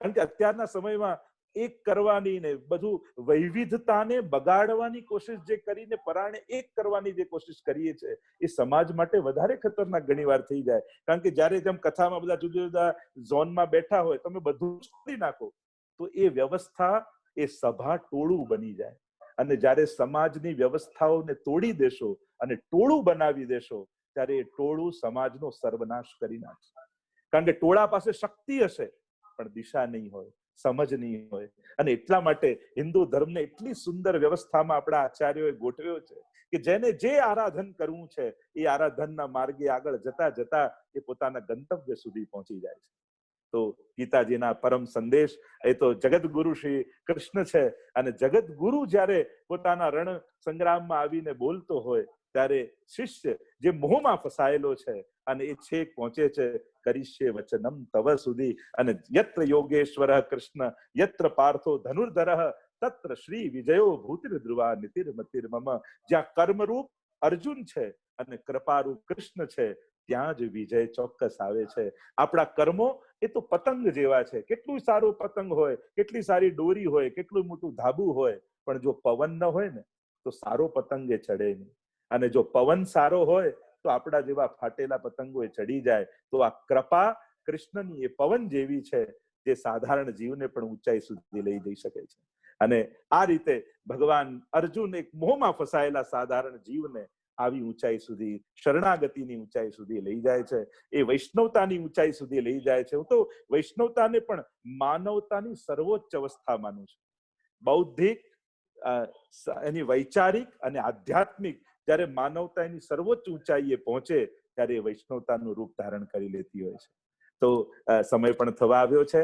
કારણ કે અત્યારના સમયમાં એક કરવાની ને બધું વૈવિધતાને બગાડવાની કોશિશ જે કરીને પરાણે એક કરવાની જે કોશિશ કરીએ છીએ એ સમાજ માટે વધારે ખતરનાક ઘણી વાર થઈ જાય. કારણ કે જયારે જેમ કથામાં બધા જુદા જુદા ઝોનમાં બેઠા હોય, તમે બધું છોડી નાખો તો એ વ્યવસ્થા એ સભા ટોળું બની જાય. અને જ્યારે સમાજની વ્યવસ્થાઓને તોડી દેશો અને ટોળું બનાવી દેશો ત્યારે એ ટોળું સમાજનો સર્વનાશ કરી નાખશે. કારણ કે ટોળા પાસે શક્તિ હશે પણ દિશા નહીં હોય, સમજ નહીં હોય. અને એટલા માટે હિન્દુ ધર્મને એટલી સુંદર વ્યવસ્થામાં આપણા આચાર્યોએ ગોઠવ્યો છે કે જેને જે આરાધન કરવું છે એ આરાધનના માર્ગે આગળ જતા જતા એ પોતાના ગંતવ્ય સુધી પહોંચી જાય છે. તો ગીતાજીના પરમ સંદેશ એ તો જગતગુરુ શ્રી કૃષ્ણ છે, અને જગતગુરુ જ્યારે પોતાના રણ સંગ્રામમાં આવીને બોલતો હોય ત્યારે શિષ્ય જે મોહમાં ફસાયેલો છે અને એ છેક પહોંચે છે કરીશ્ય વચનમ તવ સુધી. અને યત્ર યોગેશ્વર કૃષ્ણ યત્ર પાર્થો ધનુર્ધરઃ તત્ર શ્રી વિજયો ભૂતિર ધ્રુવા નીતિર્મતિર્મમ. જ્યાં કર્મરૂપ અર્જુન છે અને કૃપારૂપ કૃષ્ણ છે ત્યાં જ વિજય ચોક્કસ આવે છે. આપણા કર્મો એ તો પતંગ જેવા છે. કેટલું સારું પતંગ હોય, કેટલી સારી દોરી હોય, કેટલું મોટું ધાબુ હોય, પણ જો પવન ન હોય ને તો સારો પતંગ એ ચડે નહીં. અને જો પવન સારો હોય તો આપણા જેવા ફાટેલા પતંગો એ ચડી જાય. તો આ કૃપા કૃષ્ણની એ પવન જેવી છે જે સાધારણ જીવને પણ ઊંચાઈ સુધી લઈ જઈ શકે છે. અને આ રીતે ભગવાન અર્જુન એક મોહમાં ફસાયેલા સાધારણ જીવને આવી ઊંચાઈ સુધી, શરણાગતિની ઊંચાઈ સુધી લઈ જાય છે. એ વૈષ્ણવતાની ઊંચાઈ સુધી લઈ જાય છે. હું તો વૈષ્ણવતાને પણ માનવતાની સર્વોચ્ચ અવસ્થા માનું છું. બૌદ્ધિક, એની વૈચારિક અને આધ્યાત્મિક જ્યારે માનવતા એની સર્વોચ્ચ ઊંચાઈએ પહોંચે ત્યારે વૈષ્ણવતાનું રૂપ ધારણ કરી લેતી હોય છે. તો સમય પણ થવા આવ્યો છે.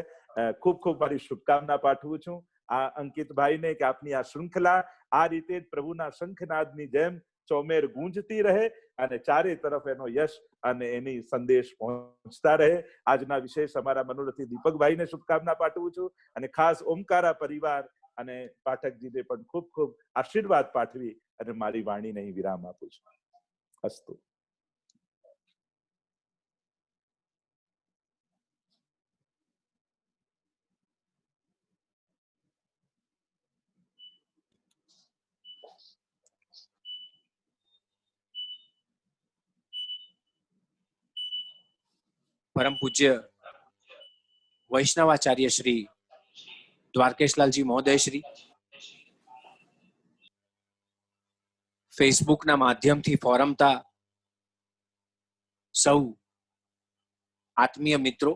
ખૂબ ખૂબ મારી શુભકામના પાઠવું છું આ અંકિતભાઈને કે આપની આ શૃંખલા આ રીતે જ પ્રભુના શંખનાદની જેમ ચોમેર ગુંજતી રહે અને ચારે તરફ એનો યશ અને એની સંદેશ પહોંચતા રહે. આજના વિશેષ અમારા મનોરથી દીપકભાઈને શુભકામના પાઠવું છું અને ખાસ ઓમકારા પરિવાર અને પાઠકજીને પણ ખૂબ ખૂબ આશીર્વાદ પાઠવી અને મારી વાણીને અહીં વિરામ આપું છું. અસ્તુ.
પરમ પૂજ્ય વૈષ્ણવાચાર્ય શ્રી દ્વારકેશલાલજી મહોદય શ્રી, ફેસબુકના માધ્યમથી ફોરમતા સૌ આત્મીય મિત્રો,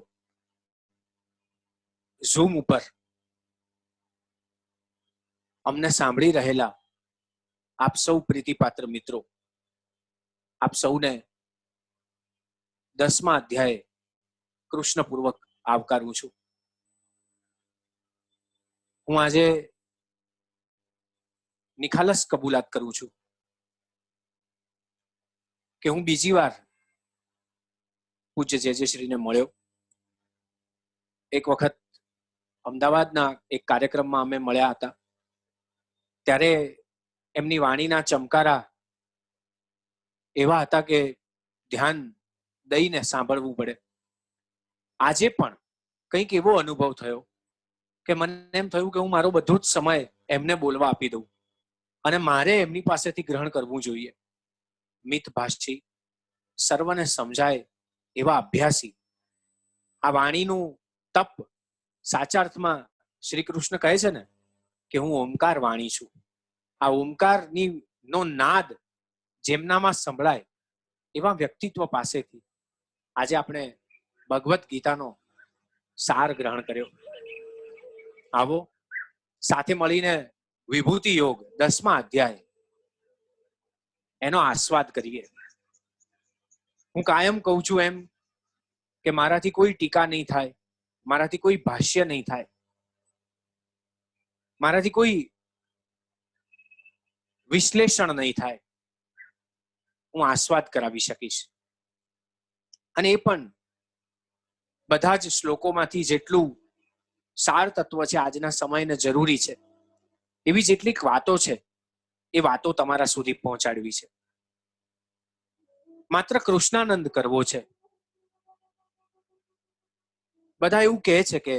ઝૂમ ઉપર અમને સાંભળી રહેલા આપ સૌ પ્રીતિપાત્ર મિત્રો, આપ સૌને 10મા અધ્યાય કૃષ્ણપૂર્વક આવકારું છું. હું આજે નિખાલસ કબૂલાત કરું છું કે હું બીજી વાર પૂજ્ય જે શ્રીને મળ્યો. એક વખત અમદાવાદના એક કાર્યક્રમમાં અમે મળ્યા હતા ત્યારે એમની વાણીના ચમકારા એવા હતા કે ધ્યાન દઈને સાંભળવું પડે. આજે પણ કંઈક એવો અનુભવ થયો કે મને એમ થયું કે હું મારો બધો જ સમય એમને બોલવા આપી દઉં અને મારે એમની પાસેથી ગ્રહણ કરવું જોઈએ. મિતભાષી, સર્વને સમજાય એવા અભ્યાસી. આ વાણીનું તપ સાચા અર્થમાં શ્રી કૃષ્ણ કહે છે ને કે હું ઓમકાર વાણી છું. આ ઓમકારની નો નાદ જેમનામાં સંભળાય એવા વ્યક્તિત્વ પાસેથી આજે આપણે ભગવદ્ ગીતાનો સાર ગ્રહણ કર્યો. આવો સાથે મળીને વિભૂતિ યોગ 10મા અધ્યાય એનો આસ્વાદ કરીએ. હું કાયમ કહું છું એમ કે મારાથી કોઈ ટીકા નહીં થાય, મારાથી કોઈ ભાષ્ય નહીં થાય, મારાથી કોઈ વિશ્લેષણ નહીં થાય. હું આસ્વાદ કરાવી શકીશ અને એ પણ બધા જ શ્લોકોમાંથી જેટલું સાર તત્વ છે આજના સમયને જરૂરી છે એવી જેટલીક વાતો છે એ વાતો તમારા સુધી પહોંચાડવી છે. માત્ર કૃષ્ણાનંદ કરવો છે. બધા એવું કહે છે કે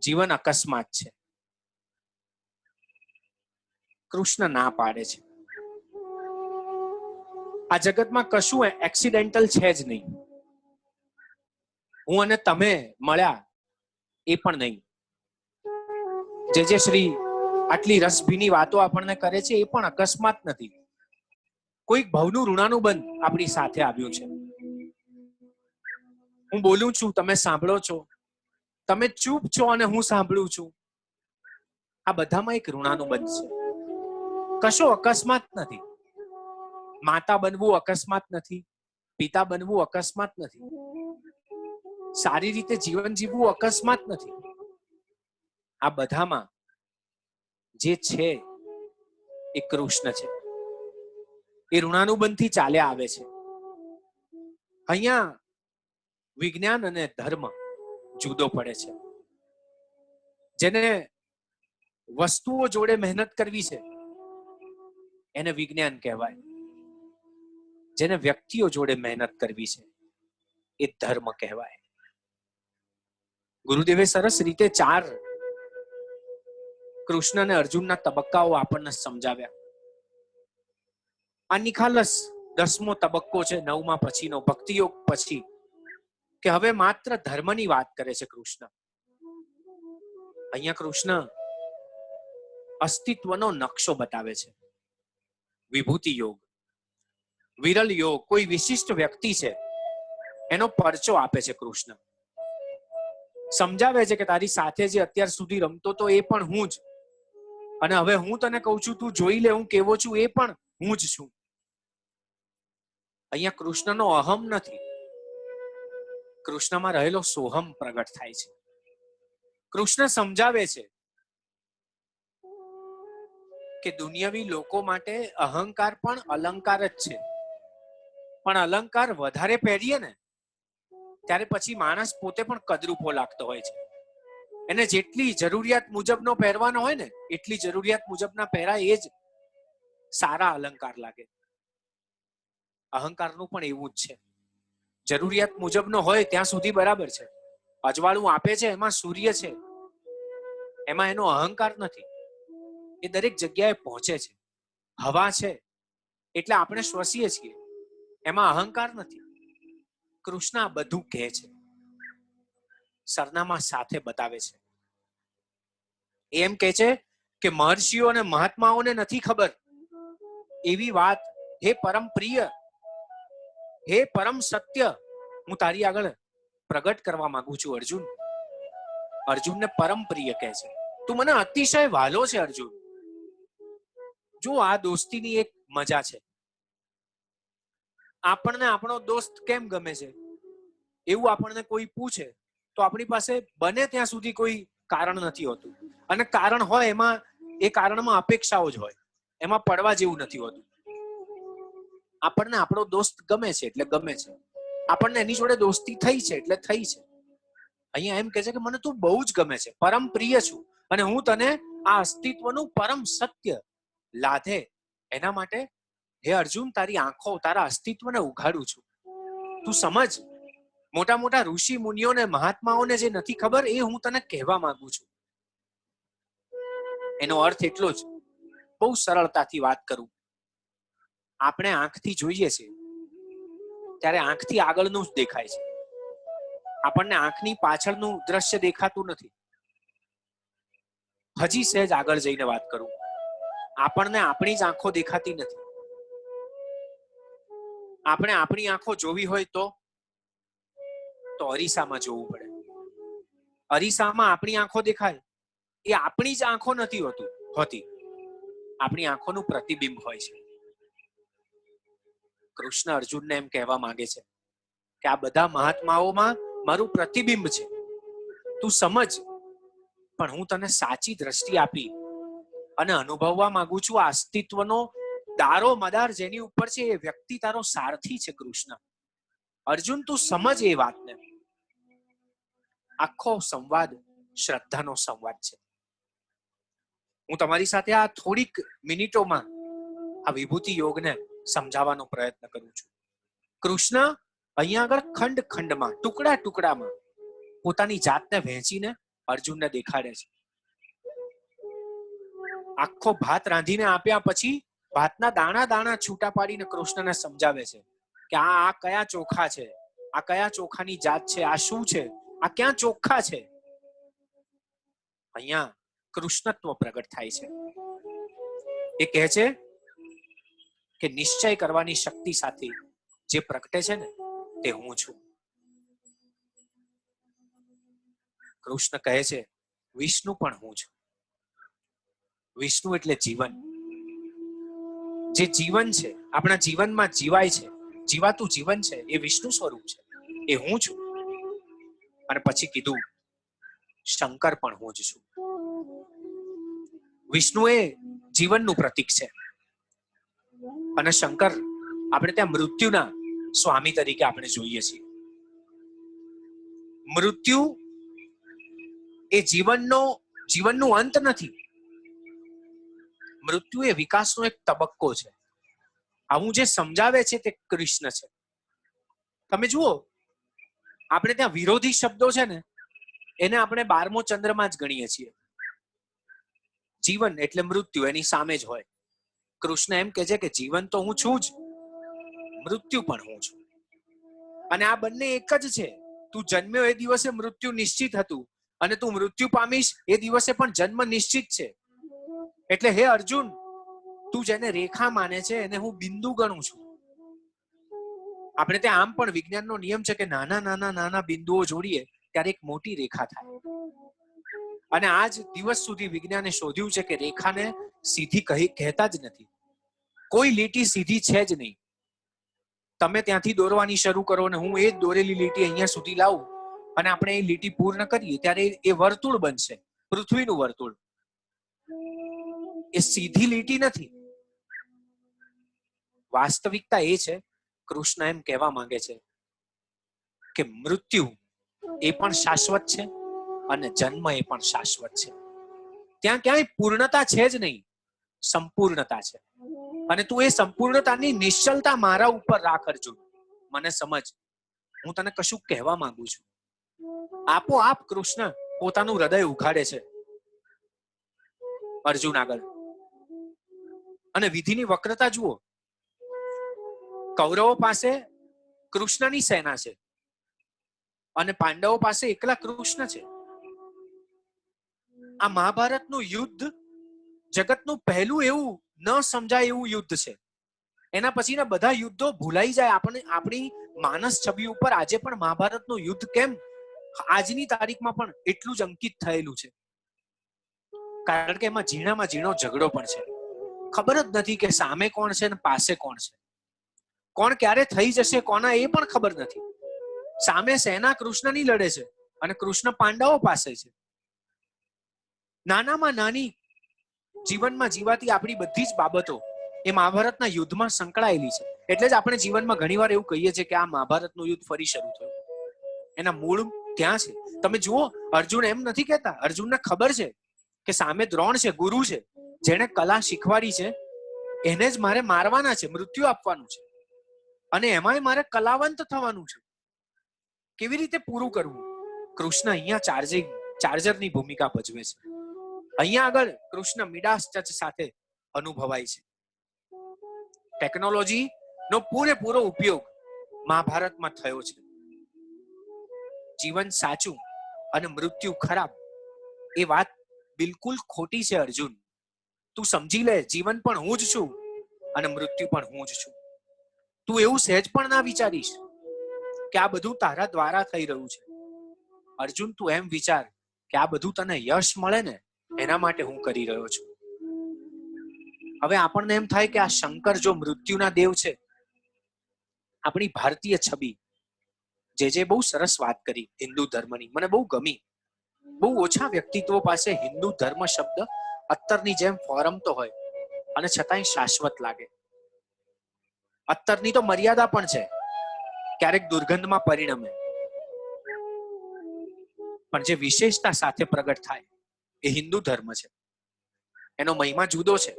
જીવન અકસ્માત છે. કૃષ્ણ ના પાડે છે. આ જગતમાં કશું એક્સિડેન્ટલ છે જ નહીં. હું અને તમે મળ્યા એ પણ નહીં. જે શ્રી આટલી રસભીની વાતો આપણને કરે છે, એ પણ અકસ્માત નથી. કોઈક ભવનું ઋણાનુબંધ આપણી સાથે આવ્યું છે. હું બોલું છું, તમે સાંભળો છો, તમે ચૂપ છો અને હું સાંભળું છું. આ બધામાં એક ઋણાનુબંધ છે. કશો અકસ્માત નથી. માતા બનવું અકસ્માત નથી, પિતા બનવું અકસ્માત નથી, સારી રીતે જીવન જીવવું અકસ્માત નથી. આ બધામાં જે છે એ કૃષ્ણ છે. એ ઋણાનુબંધથી ચાલ્યા આવે છે. અહીંયા વિજ્ઞાન અને ધર્મ જુદો પડે છે. જેને વસ્તુઓ જોડે મહેનત કરવી છે એને વિજ્ઞાન કહેવાય. જેને વ્યક્તિઓ જોડે મહેનત કરવી છે એ ધર્મ કહેવાય. ગુરુદેવે સરસ રીતે 4 કૃષ્ણ અને અર્જુનના તબક્કાઓ આપણને સમજાવ્યા. આ નિખાલસ 10મો તબક્કો છે, 9મા પછીનો, ભક્તિયોગ પછી, કે હવે માત્ર ધર્મની વાત કરે છે કૃષ્ણ. અહીંયા કૃષ્ણ અસ્તિત્વનો નકશો બતાવે છે. વિભૂતિ યોગ, વિરલ યોગ, કોઈ વિશિષ્ટ વ્યક્તિ છે એનો પરચો આપે છે કૃષ્ણ. સમજાવે છે કે તારી સાથે જે અત્યાર સુધી રમતો તો એ પણ હું જ, અને હવે હું તને કહું છું તું જોઈ લે હું કેવો છું, એ પણ હું જ છું. અહીંયા કૃષ્ણનો અહમ નથી, કૃષ્ણમાં રહેલો સોહમ પ્રગટ થાય છે. કૃષ્ણ સમજાવે છે કે દુનિયાવી લોકો માટે અહંકાર પણ અલંકાર જ છે. પણ અલંકાર વધારે પહેરીએ ને ત્યારે પછી માણસ પોતે પણ કદરૂપો લાગતો હોય છે. એને જેટલી જરૂરિયાત મુજબનો પહેરવાનો હોય ને એટલી જરૂરિયાત મુજબના પહેરાય એ જ સારા અલંકાર લાગે. અહંકારનું પણ એવું જ છે. જરૂરિયાત મુજબનો હોય ત્યાં સુધી બરાબર છે. અજવાળું આપે છે એમાં સૂર્ય છે, એમાં એનો અહંકાર નથી. એ દરેક જગ્યાએ પહોંચે છે. હવા છે એટલે આપણે શ્વસીએ છીએ, એમાં અહંકાર નથી. કૃષ્ણ આ બધું કહે છે, સરનામા સાથે બતાવે છે. એમ કહે છે કે મહર્ષિઓ અને મહાત્માઓને નથી ખબર એવી વાત, હે પરમ પ્રિય, હે પરમ સત્ય, હું તારી આગળ પ્રગટ કરવા માંગુ છું અર્જુન. અર્જુનને પરમ પ્રિય કહે છે. તું મને અતિશય વહાલો છે અર્જુન. જો આ દોસ્તીની એક મજા છે. આપણને આપણો દોસ્ત કેમ ગમે છે એવું આપણને કોઈ પૂછે તો આપણી પાસે બને ત્યાં સુધી કોઈ કારણ નથી હોતું, અને કારણ હોય એમાં એ કારણમાં અપેક્ષાઓ જ હોય, એમાં પડવા જેવું નથી હોતું. આપણને આપણો દોસ્ત ગમે છે એટલે ગમે છે, આપણને એની જોડે દોસ્તી થઈ છે એટલે થઈ છે. અહીંયા એમ કહે છે કે મને તું બહુ જ ગમે છે, પરમ પ્રિય છું, અને હું તને આ અસ્તિત્વનું પરમ સત્ય લાધે એના માટે હે અર્જુન તારી આંખો, તારા અસ્તિત્વને ઉઘાડું છું. તું સમજ, મોટા મોટા ઋષિ મુનિઓને મહાત્માઓને જે નથી ખબર એ હું તને કહેવા માંગુ છું. એનો અર્થ એટલો જ, બહુ સરળતાથી વાત કરું. આપણે આંખથી જોઈએ છીએ ત્યારે આંખથી આગળનું જ દેખાય છે. આપણને આંખની પાછળનું દ્રશ્ય દેખાતું નથી. હજી સહેજ આગળ જઈને વાત કરું. આપણને આપણી જ આંખો દેખાતી નથી. આપણે આપણી આંખો જોવી હોય તો અરીસામાં જોવું પડે. અરીસામાં આપણી આંખો દેખાય એ આપણી જ આંખો નથી હોતી, આપણી આંખોનું પ્રતિબિંબ હોય છે. કૃષ્ણ અર્જુનને એમ કહેવા માંગે છે કે આ બધા મહાત્માઓમાં મારું પ્રતિબિંબ છે, તું સમજ. પણ હું તને સાચી દ્રષ્ટિ આપી અને અનુભવવા માંગુ છું આ અસ્તિત્વનો દારો મદાર જેની ઉપર છે એ વ્યક્તિ તારો સારથી છે કૃષ્ણ. અર્જુન તું સમજ એ વાતને. આખો સંવાદ શ્રદ્ધાનો સંવાદ છે. હું તમારી સાથે આ થોડીક મિનિટોમાં આ વિભૂતિ યોગને સમજાવવાનો પ્રયત્ન કરું છું. કૃષ્ણ અહીંયા આગળ ખંડ ખંડમાં, ટુકડા ટુકડામાં પોતાની જાતને વહેંચીને અર્જુનને દેખાડે છે. આખો ભાત રાંધીને આપ્યા પછી ભાતના દાણા દાણા છૂટા પાડીને કૃષ્ણને સમજાવે છે કે આ કયા ચોખા છે, આ કયા ચોખાની જાત છે, આ શું છે, આ ક્યાં ચોખ્ખા છે. અહીંયા કૃષ્ણત્વ પ્રગટ થાય છે. એ કહે છે કે નિશ્ચય કરવાની શક્તિ સાથે જે પ્રગટે છે ને તે હું છું. કૃષ્ણ કહે છે વિષ્ણુ પણ હું છું. વિષ્ણુ એટલે જીવન. જે જીવન છે, આપણા જીવનમાં જીવાય છે, જીવાતું જીવન છે, એ વિષ્ણુ સ્વરૂપ છે, એ હું છું. અને પછી કીધું શંકર પણ હું જ છું. વિષ્ણુ એ જીવનનું પ્રતીક છે અને શંકર આપણે ત્યાં મૃત્યુના સ્વામી તરીકે આપણે જોઈએ છીએ. મૃત્યુ એ જીવનનું અંત નથી. મૃત્યુ એ વિકાસનો એક તબક્કો છે. આવું જે સમજાવે છે તે કૃષ્ણ છે. તમે જુઓ, આપણે ત્યાં વિરોધી શબ્દો છે ને, એને આપણે 12મો ચંદ્રમાં જ ગણીએ છીએ. જીવન એટલે મૃત્યુ એની સામે જ હોય. કૃષ્ણ એમ કહે છે કે જીવન તો હું છું જ, મૃત્યુ પણ હું છું. અને આ બંને એક જ છે. તું જન્મ્યો એ દિવસે મૃત્યુ નિશ્ચિત હતું અને તું મૃત્યુ પામીશ એ દિવસે પણ જન્મ નિશ્ચિત છે. એટલે હે અર્જુન, તું જેને રેખા માને છે એને હું બિંદુ ગણું છું. આપણે ત્યાં આમ પણ વિજ્ઞાનનો નિયમ છે કે નાના નાના નાના બિંદુઓ જોડીએ ત્યારે એક મોટી રેખા થાય. અને આજ દિવસ સુધી વિજ્ઞાને શોધ્યું છે કે રેખાને સીધી કહેતા જ નથી. કોઈ લીટી સીધી છે જ નહીં. તમે ત્યાંથી દોરવાની શરૂ કરો અને હું એ જ દોરેલી લીટી અહીંયા સુધી લાવું અને આપણે એ લીટી પૂર્ણ કરીએ ત્યારે એ વર્તુળ બનશે, પૃથ્વીનું વર્તુળ. એ સીધી લીટી નથી. વાસ્તવિકતા એ છે, કૃષ્ણ એમ કહેવા માંગે છે કે મૃત્યુ એ પણ શાશ્વત છે અને જન્મ એ પણ શાશ્વત છે. ત્યાં ક્યાંય પૂર્ણતા છે જ નહીં, સંપૂર્ણતા છે. અને તું એ સંપૂર્ણતાની નિશ્ચલતા મારા ઉપર રાખ અર્જુન. મને સમજ, હું તને કશું કહેવા માંગુ છું. આપોઆપ કૃષ્ણ પોતાનું હૃદય ઉઘાડે છે અર્જુન આગળ. અને વિધિની વક્રતા જુઓ. કૌરવો પાસે કૃષ્ણની સેના છે અને પાંડવો પાસે એકલા કૃષ્ણ છે. આ મહાભારતનું યુદ્ધ જગતનું પહેલું એવું ન સમજાય એવું યુદ્ધ છે. એના પછીના બધા યુદ્ધો ભૂલાઈ જાય. આપણી માનસ છબી ઉપર આજે પણ મહાભારતનું યુદ્ધ કેમ આજની તારીખમાં પણ એટલું જ અંકિત થયેલું છે? કારણ કે એમાં ઝીણામાં ઝીણો ઝઘડો પણ છે. ખબર જ નથી કે સામે કોણ છે ને પાસે કોણ છે. કોણ ક્યારે થઈ જશે કોના એ પણ ખબર નથી. સામે સેના કૃષ્ણની લડે છે અને કૃષ્ણ પાંડવો પાસે છે. નાનામાં નાની જીવનમાં જીવાતી આપણી બધી જ બાબતો એ મહાભારતના યુદ્ધમાં સંકળાયેલી છે. એટલે જ આપણે જીવનમાં ઘણીવાર એવું કહીએ છીએ કે આ મહાભારતનું યુદ્ધ ફરી શરૂ થયું. એના મૂળ ત્યાં છે. તમે જુઓ, અર્જુન એમ નથી કહેતા. અર્જુનને ખબર છે કે સામે દ્રોણ છે, ગુરુ છે, જેને કલા શીખવાડી છે, એને જ મારે મારવાના છે, મૃત્યુ આપવાનું છે. અને એમાંય મારે કલાવંત થવાનું છે. કેવી રીતે પૂરું કરવું? કૃષ્ણ અહીંયા ચાર્જરની ભૂમિકા ભજવે છે. અહીંયા આગળ કૃષ્ણ મિડાસ ટચ સાથે અનુભવાય છે. ટેકનોલોજી નો પૂરેપૂરો ઉપયોગ મહાભારતમાં થયો છે. જીવન સાચું અને મૃત્યુ ખરાબ, એ વાત બિલકુલ ખોટી છે અર્જુન. તું સમજી લે, જીવન પણ હું જ છું અને મૃત્યુ પણ હું જ છું. તું એવું સહેજ પણ ના વિચારીશ કે આ બધું તારા દ્વારા થઈ રહ્યું છે. અર્જુન, તું એમ વિચાર કે આ બધું તને યશ મળે ને એના માટે હું કરી રહ્યો છું. હવે આપણને એમ થાય કે આ શંકર જો મૃત્યુના દેવ છે. આપણી ભારતીય છબી જે બહુ સરસ વાત કરી હિન્દુ ધર્મની, મને બહુ ગમી. બહુ ઓછા વ્યક્તિત્વો પાસે હિન્દુ ધર્મ શબ્દ અત્તરની જેમ ફોરમતો હોય અને છતાંય શાશ્વત લાગે. અત્તરની તો મર્યાદા પણ છે, ક્યારેક દુર્ગંધમાં પરિણમે, પણ જે વિશેષતા સાથે પ્રગટ થાય એ હિન્દુ ધર્મ છે. એનો મહિમા જુદો છે,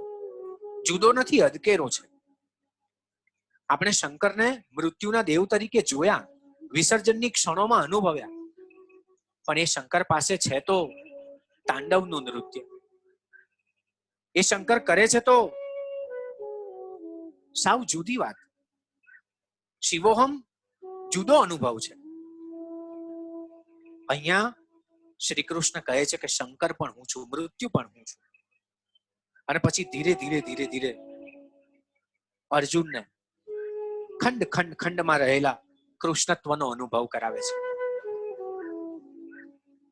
જુદો નથી, અદકેરો છે. આપણે શંકરને મૃત્યુના દેવ તરીકે જોયા, વિસર્જનની ક્ષણોમાં અનુભવ્યા, પણ એ શંકર પાસે છે તો તાંડવનું નૃત્ય. એ શંકર કરે છે તો સાવ જુદી વાત. શિવોહમ જુદો અનુભવ છે. અહીંયા શ્રી કૃષ્ણ કહે છે કે શંકર પણ હું છું, મૃત્યુ પણ હું છું. અને પછી ધીરે ધીરે ધીરે ધીરે અર્જુનને ખંડ ખંડ ખંડમાં રહેલા કૃષ્ણત્વનો અનુભવ કરાવે છે.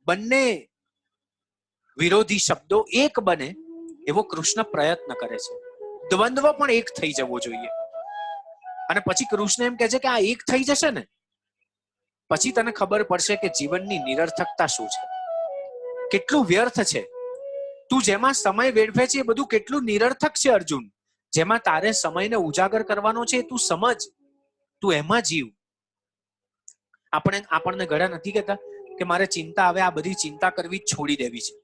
બંને વિરોધી શબ્દો એક બને એવો કૃષ્ણ પ્રયત્ન કરે છે. દ્વંદ્વ પણ એક થઈ જવો જોઈએ. અને પછી કૃષ્ણ એમ કહે છે કે આ એક થઈ જશે ને પછી તને ખબર પડશે કે જીવનની નિરર્થકતા શું છે, કેટલું વ્યર્થ છે. તું જેમાં સમય વેડફે છે એ બધું કેટલું નિરર્થક છે અર્જુન. જેમાં તારે સમયને ઉજાગર કરવાનો છે તું સમજ, તું એમાં જીવ. આપણને ઘણા નથી કહેતા કે મારે ચિંતા આવે, આ બધી ચિંતા કરવી છોડી દેવી છે.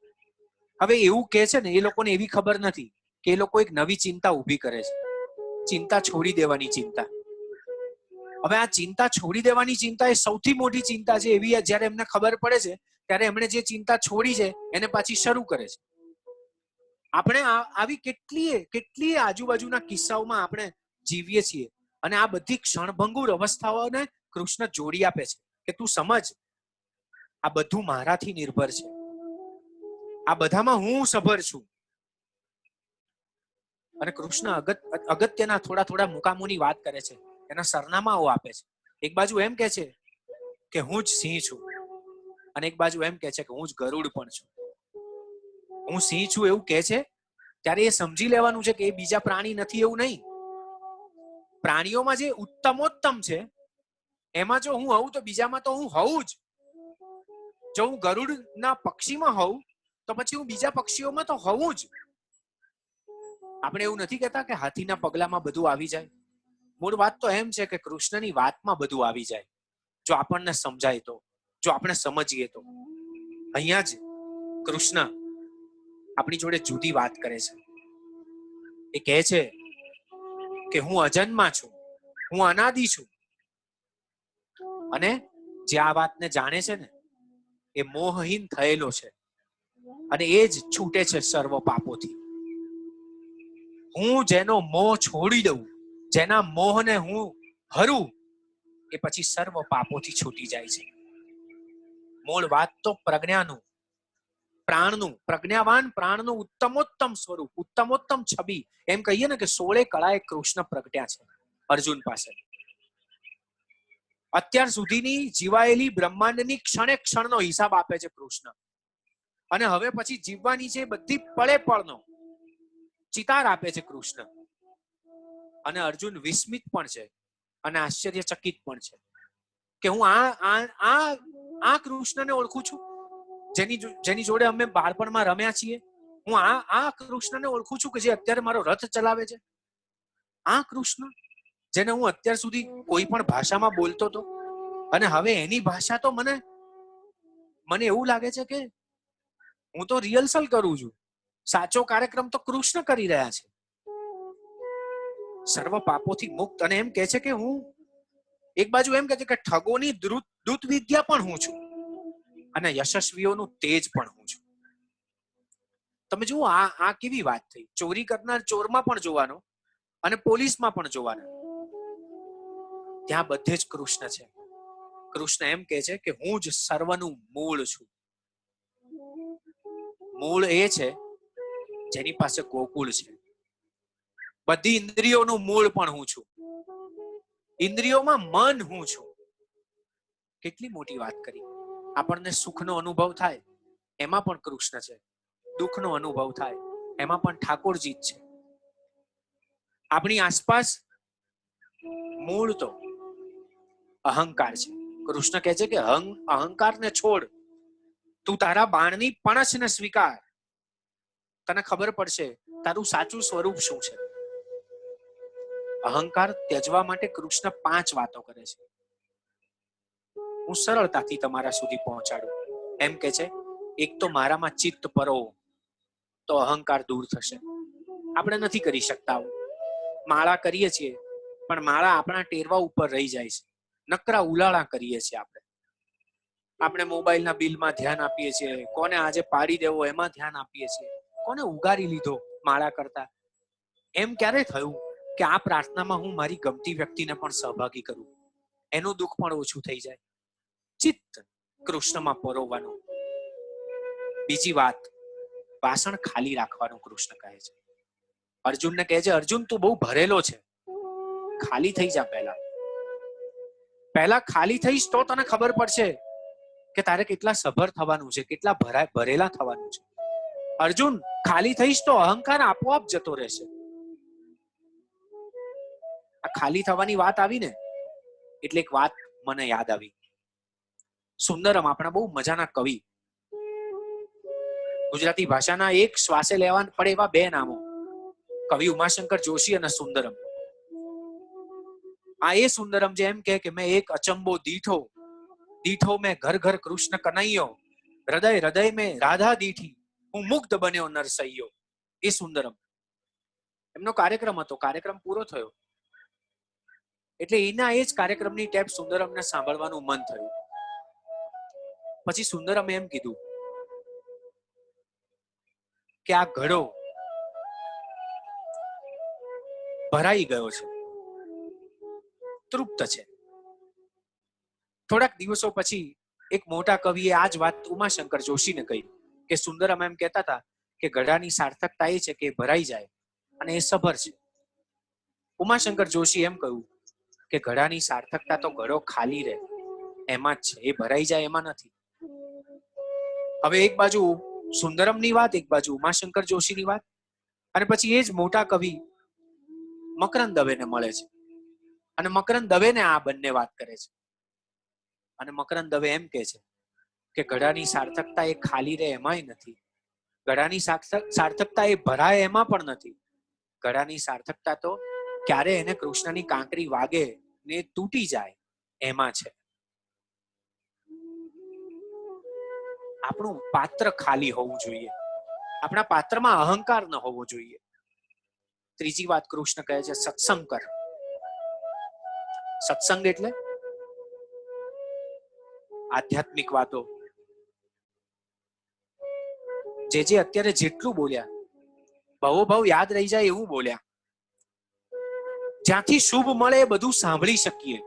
હવે એવું કે છે ને એ લોકોને એવી ખબર નથી કે એ લોકો એક નવી ચિંતા ઊભી કરે છે, ચિંતા છોડી દેવાની ચિંતા. હવે આ ચિંતા છોડી દેવાની ચિંતા એ સૌથી મોટી ચિંતા છે. એવી જ્યારે એમને ખબર પડે છે ત્યારે એમણે જે ચિંતા છોડી છે એને પાછી શરૂ કરે છે. આપણે આવી કેટલીય આજુબાજુના કિસ્સાઓમાં આપણે જીવીએ છીએ અને આ બધી ક્ષણભંગુર અવસ્થાઓને કૃષ્ણ જોડી આપે છે કે તું સમજ, આ બધું મારાથી નિર્ભર છે, આ બધામાં હું સભર છું. અને કૃષ્ણ અગત્યના થોડા થોડા મુકામોની વાત કરે છે, એના સરનામાઓ આપે છે. એક બાજુ એમ કે છે કે હું જ સિંહ છું અને એક બાજુ એમ કે છે કે હું જ ગરુડ પણ છું. હું સિંહ છું એવું કે છે ત્યારે એ સમજી લેવાનું છે કે એ બીજા પ્રાણી નથી એવું નહીં. પ્રાણીઓમાં જે ઉત્તમોત્તમ છે એમાં જો હું હોઉં તો બીજામાં તો હું હોઉં જ. જો હું ગરુડના પક્ષીમાં હોઉં તો પછી હું બીજા પક્ષીઓમાં તો હોઉં જ. આપણે એવું નથી કહેતા કે હાથીના પગલામાં બધું આવી જાય. મૂળ વાત તો એમ છે કે કૃષ્ણની વાતમાં બધું આવી જાય, જો આપણને સમજાય તો, જો આપણે સમજીએ તો. અહીંયા જ કૃષ્ણ આપણી જોડે જુદી વાત કરે છે. એ કહે છે કે હું અજન્મા છું, હું અનાદિ છું. અને જે આ વાતને જાણે છે ને એ મોહહીન થયેલો છે અને એ જ છૂટે છે સર્વ પાપોથી. હું જેનો મોહ છોડી દઉં, જેના મોહને હું હરું, એ પછી સર્વ પાપોથી છૂટી જાય છે. મૂળ વાત તો પ્રજ્ઞાનું, પ્રાણનું, પ્રજ્ઞાવાન પ્રાણનું ઉત્તમોત્તમ સ્વરૂપ, ઉત્તમોત્તમ છબી. એમ કહીએ ને કે 16 કળાએ કૃષ્ણ પ્રગટ્યા છે અર્જુન પાસે. અત્યાર સુધીની જીવાયેલી બ્રહ્માંડની ક્ષણે ક્ષણનો હિસાબ આપે છે કૃષ્ણ. અને હવે પછી જીવવાની છે બધી પળે પળનો ચિતાર આપે છે કૃષ્ણ. અને અર્જુન વિસ્મિત પણ છે અને આશ્ચર્યચકિત પણ છે કે હું આ કૃષ્ણને ઓળખું છું, જેની જોડે અમે બાળપણમાં રમ્યા છીએ. હું આ કૃષ્ણને ઓળખું છું કે જે અત્યારે મારો રથ ચલાવે છે. આ કૃષ્ણ જેને હું અત્યાર સુધી કોઈ પણ ભાષામાં બોલતો હતો અને હવે એની ભાષા તો મને એવું લાગે છે કે હું તો રિહર્સલ કરું છું. સાચો કાર્યક્રમ તો કૃષ્ણ કરી રહ્યા છે, સર્વ પાપોથી મુક્ત. અને એમ કહે છે કે હું એક બાજુ એમ કહે છે કે ઠગોની દૂત વિદ્યા પણ હું છું અને યશસ્વીઓનું તેજ પણ હું છું. તમે જુઓ આ કેવી વાત થઈ. ચોરી કરનાર ચોરમાં પણ જોવાનો અને પોલીસમાં પણ જોવાનો, ત્યાં બધે જ કૃષ્ણ છે. કૃષ્ણ એમ કહે છે કે હું જ સર્વનું મૂળ છું. મૂળ એ છે જેની પાસે ગોકુળ છે. બધી ઇન્દ્રિયોનું મૂળ પણ હું છું. ઇન્દ્રિયોમાં મન હું છું. કેટલી મોટી વાત કરી. આપણને સુખનો અનુભવ થાય એમાં પણ કૃષ્ણ છે, દુઃખનો અનુભવ થાય એમાં પણ ઠાકોરજી જ છે. આપણી આસપાસ મૂળ તો અહંકાર છે. કૃષ્ણ કહે છે કે અહંકારને છોડ, તું તારા બાણની પણછને સ્વીકાર, તને ખબર પડશે તારું સાચું સ્વરૂપ શું છે. અહંકાર ત્યજવા માટે કૃષ્ણ 5 વાતો કરે છે. હું સરળતાથી તમારા સુધી પહોંચાડું. એમ કે છે એક તો મારામાં ચિત્ત પરો તો અહંકાર દૂર થશે. આપણે નથી કરી શકતા. માળા કરીએ છીએ પણ માળા આપણા ટેરવા ઉપર રહી જાય છે. નકરા ઉલાળા કરીએ છીએ. આપણે મોબાઈલના બિલમાં ધ્યાન આપીએ છીએ, કોને આજે પાડી દેવો એમાં ધ્યાન આપીએ છીએ, કોને ઉગારી લીધો માળા કરતા. એમ ક્યારે થયું કે આ પ્રાર્થનામાં હું મારી ગમતી વ્યક્તિને પણ સહભાગી કરું, એનું દુઃખ પણ ઓછું થઈ જાય. ચિત્ત કૃષ્ણમાં પરોવાનું. બીજી વાત, વાસણ ખાલી રાખવાનું કૃષ્ણ કહે છે. અર્જુનને કહે છે, અર્જુન તું બહુ ભરેલો છે, ખાલી થઈ જા. પહેલા ખાલી થઈશ તો તને ખબર પડશે કે તારે કેટલા સભર થવાનું છે, કેટલા ભરેલા થવાનું છે. અર્જુન ખાલી થઈશ તો અહંકાર આપોઆપ જતો રહેશે. આ ખાલી થવાની વાત આવી ને એટલે એક વાત મને યાદ આવી. સુંદરમ આપણા બહુ મજાના કવિ, ગુજરાતી ભાષાના એક શ્વાસે લેવા પડે એવા બે નામો, કવિ ઉમાશંકર જોશી અને સુંદરમ. આ એ સુંદરમ જે એમ કે મેં એક અચંબો દીઠો, દીઠો મેં ઘર ઘર કૃષ્ણ કનૈયો, હૃદય હૃદય મેં રાધા દીઠી, હું મુગ્ધ બન્યો નરસૈયો. એ સુંદરમ. એમનો કાર્યક્રમ હતો, કાર્યક્રમ પૂરો થયો એટલે એના એ જ કાર્યક્રમની ટેપ સુંદરમને સાંભળવાનું મન થયું. પછી સુંદરમે એમ કીધું કે આ ઘડો ભરાઈ ગયો છે, તૃપ્ત છે. થોડાક દિવસો પછી એક મોટા કવિએ આ જ વાત ઉમાશંકર જોશીને કહી કે સુંદરમ એમ કહેતા હતા કે ઘડાની સાર્થકતા એ છે કે ભરાઈ જાય અને એ સભર છે. ઉમાશંકર જોશી એમ કહ્યું કે ઘડાની સાર્થકતા તો ઘડો ખાલી રહે એમાં જ છે, એ ભરાઈ જાય એમાં નથી. હવે એક બાજુ સુંદરમની વાત, એક બાજુ ઉમાશંકર જોશીની વાત, અને પછી એ જ મોટા કવિ મકરંદ દવેને મળે છે અને મકરંદ દવેને આ બંને વાત કરે છે. અને મકરંદ દવે એમ કે છે કે ઘડાની સાર્થકતા એ ખાલી રહે એમાંય નથી, ઘડાની સાર્થકતા એ ભરાય એમાં પણ નથી. ઘડાની સાર્થકતા તો ક્યારે એને કૃષ્ણની કાંકરી વાગે ને તૂટી જાય એમાં છે. આપણું પાત્ર ખાલી હોવું જોઈએ, આપણા પાત્રમાં અહંકાર ન હોવો જોઈએ. ત્રીજી વાત કૃષ્ણ કહે છે સત્સંગ કર. સત્સંગ એટલે આધ્યાત્મિક વાતો. જે અત્યારે જેટલું બોલ્યા ભાવ યાદ રહી જાય એવું બોલ્યા. જ્યાંથી શુભ મળે એ બધું સાંભળી શકીએ,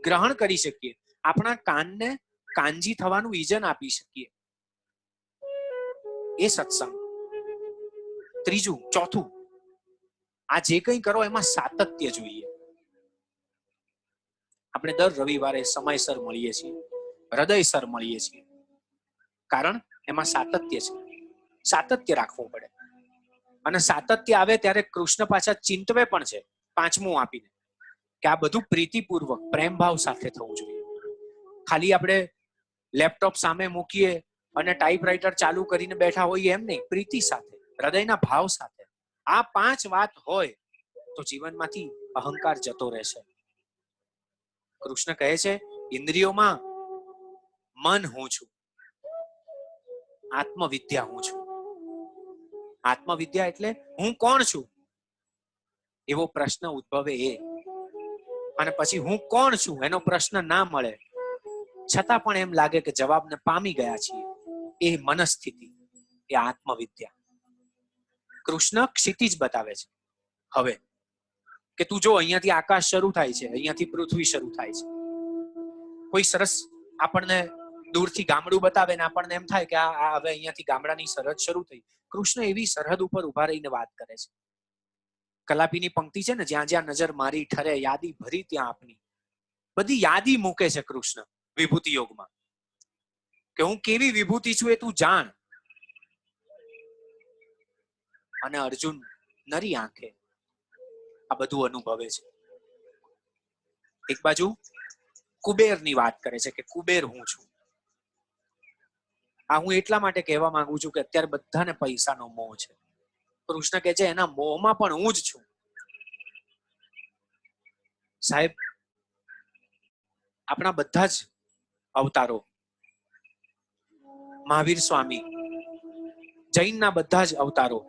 ગ્રહણ કરી શકીએ, આપણા કાનને કાનજી થવાનું વિઝન આપી શકીએ, એ સત્સંગ. ત્રીજું, ચોથું, આ જે કંઈ કરો એમાં સાતત્ય જોઈએ. આપણે દર રવિવારે સમયસર મળીએ છીએ, હૃદયસર મળીએ છીએ, કારણ એમાં સાતત્ય છે. સાતત્ય રાખવું પડે અને સાતત્ય આવે ત્યારે કૃષ્ણ પાછા ચિંતવે પણ છે પાંચમું આપીને કે આ બધું પ્રીતિપૂર્વક પ્રેમ ભાવ સાથે થવું જોઈએ. ખાલી આપણે લેપટોપ સામે મૂકીએ અને ટાઈપરાઇટર ચાલુ કરીને બેઠા હોઈએ એમ નહીં, પ્રીતિ સાથે, હૃદયના ભાવ સાથે. આ 5 વાત હોય તો જીવનમાંથી અહંકાર જતો રહેશે. કૃષ્ણ કહે છે ઇન્દ્રિયોમાં મન હું છું, આત્મવિદ્યા હું છું. આત્મવિદ્યા એટલે હું કોણ છું એવો પ્રશ્ન ઉદ્ભવે એ, અને પછી હું કોણ છું એનો પ્રશ્ન ના મળે છતાં પણ એમ લાગે કે જવાબને પામી ગયા છીએ, એ મનસ્થિતિ, એ આત્મવિદ્યા. કૃષ્ણ ક્ષિતિજ બતાવે છે હવે કે તું જો અહીંયાથી આકાશ શરૂ થાય છે, અહીંયાથી પૃથ્વી શરૂ થાય છે. કોઈ સરસ આપણને દૂરથી ગામડું બતાવે ને આપણને એમ થાય કે આ હવે અહીંયાથી ગામડાની સરહદ શરૂ થઈ. કૃષ્ણ એવી સરહદ ઉપર ઉભા રહીને વાત કરે છે. કલાપીની પંક્તિ છે ને, જ્યાં જ્યાં નજર મારી ઠરે યાદી ભરી ત્યાં આપની. બધી યાદી મૂકે છે કૃષ્ણ વિભૂતિ યોગમાં કે હું કેવી વિભૂતિ છું એ તું જાણ. અને અર્જુન નરી આંખે આ બધું અનુભવે છે. એક બાજુ કુબેરની વાત કરે છે કે કુબેર હું છું. આ હું એટલા માટે કહેવા માંગુ છું કે અત્યારે બધાને પૈસાનો મોહ છે. કૃષ્ણ કહે છે એના મોહમાં પણ હું જ છું. સાહેબ, આપણા બધા જ અવતારો, મહાવીર સ્વામી, જૈનના બધા જ અવતારો,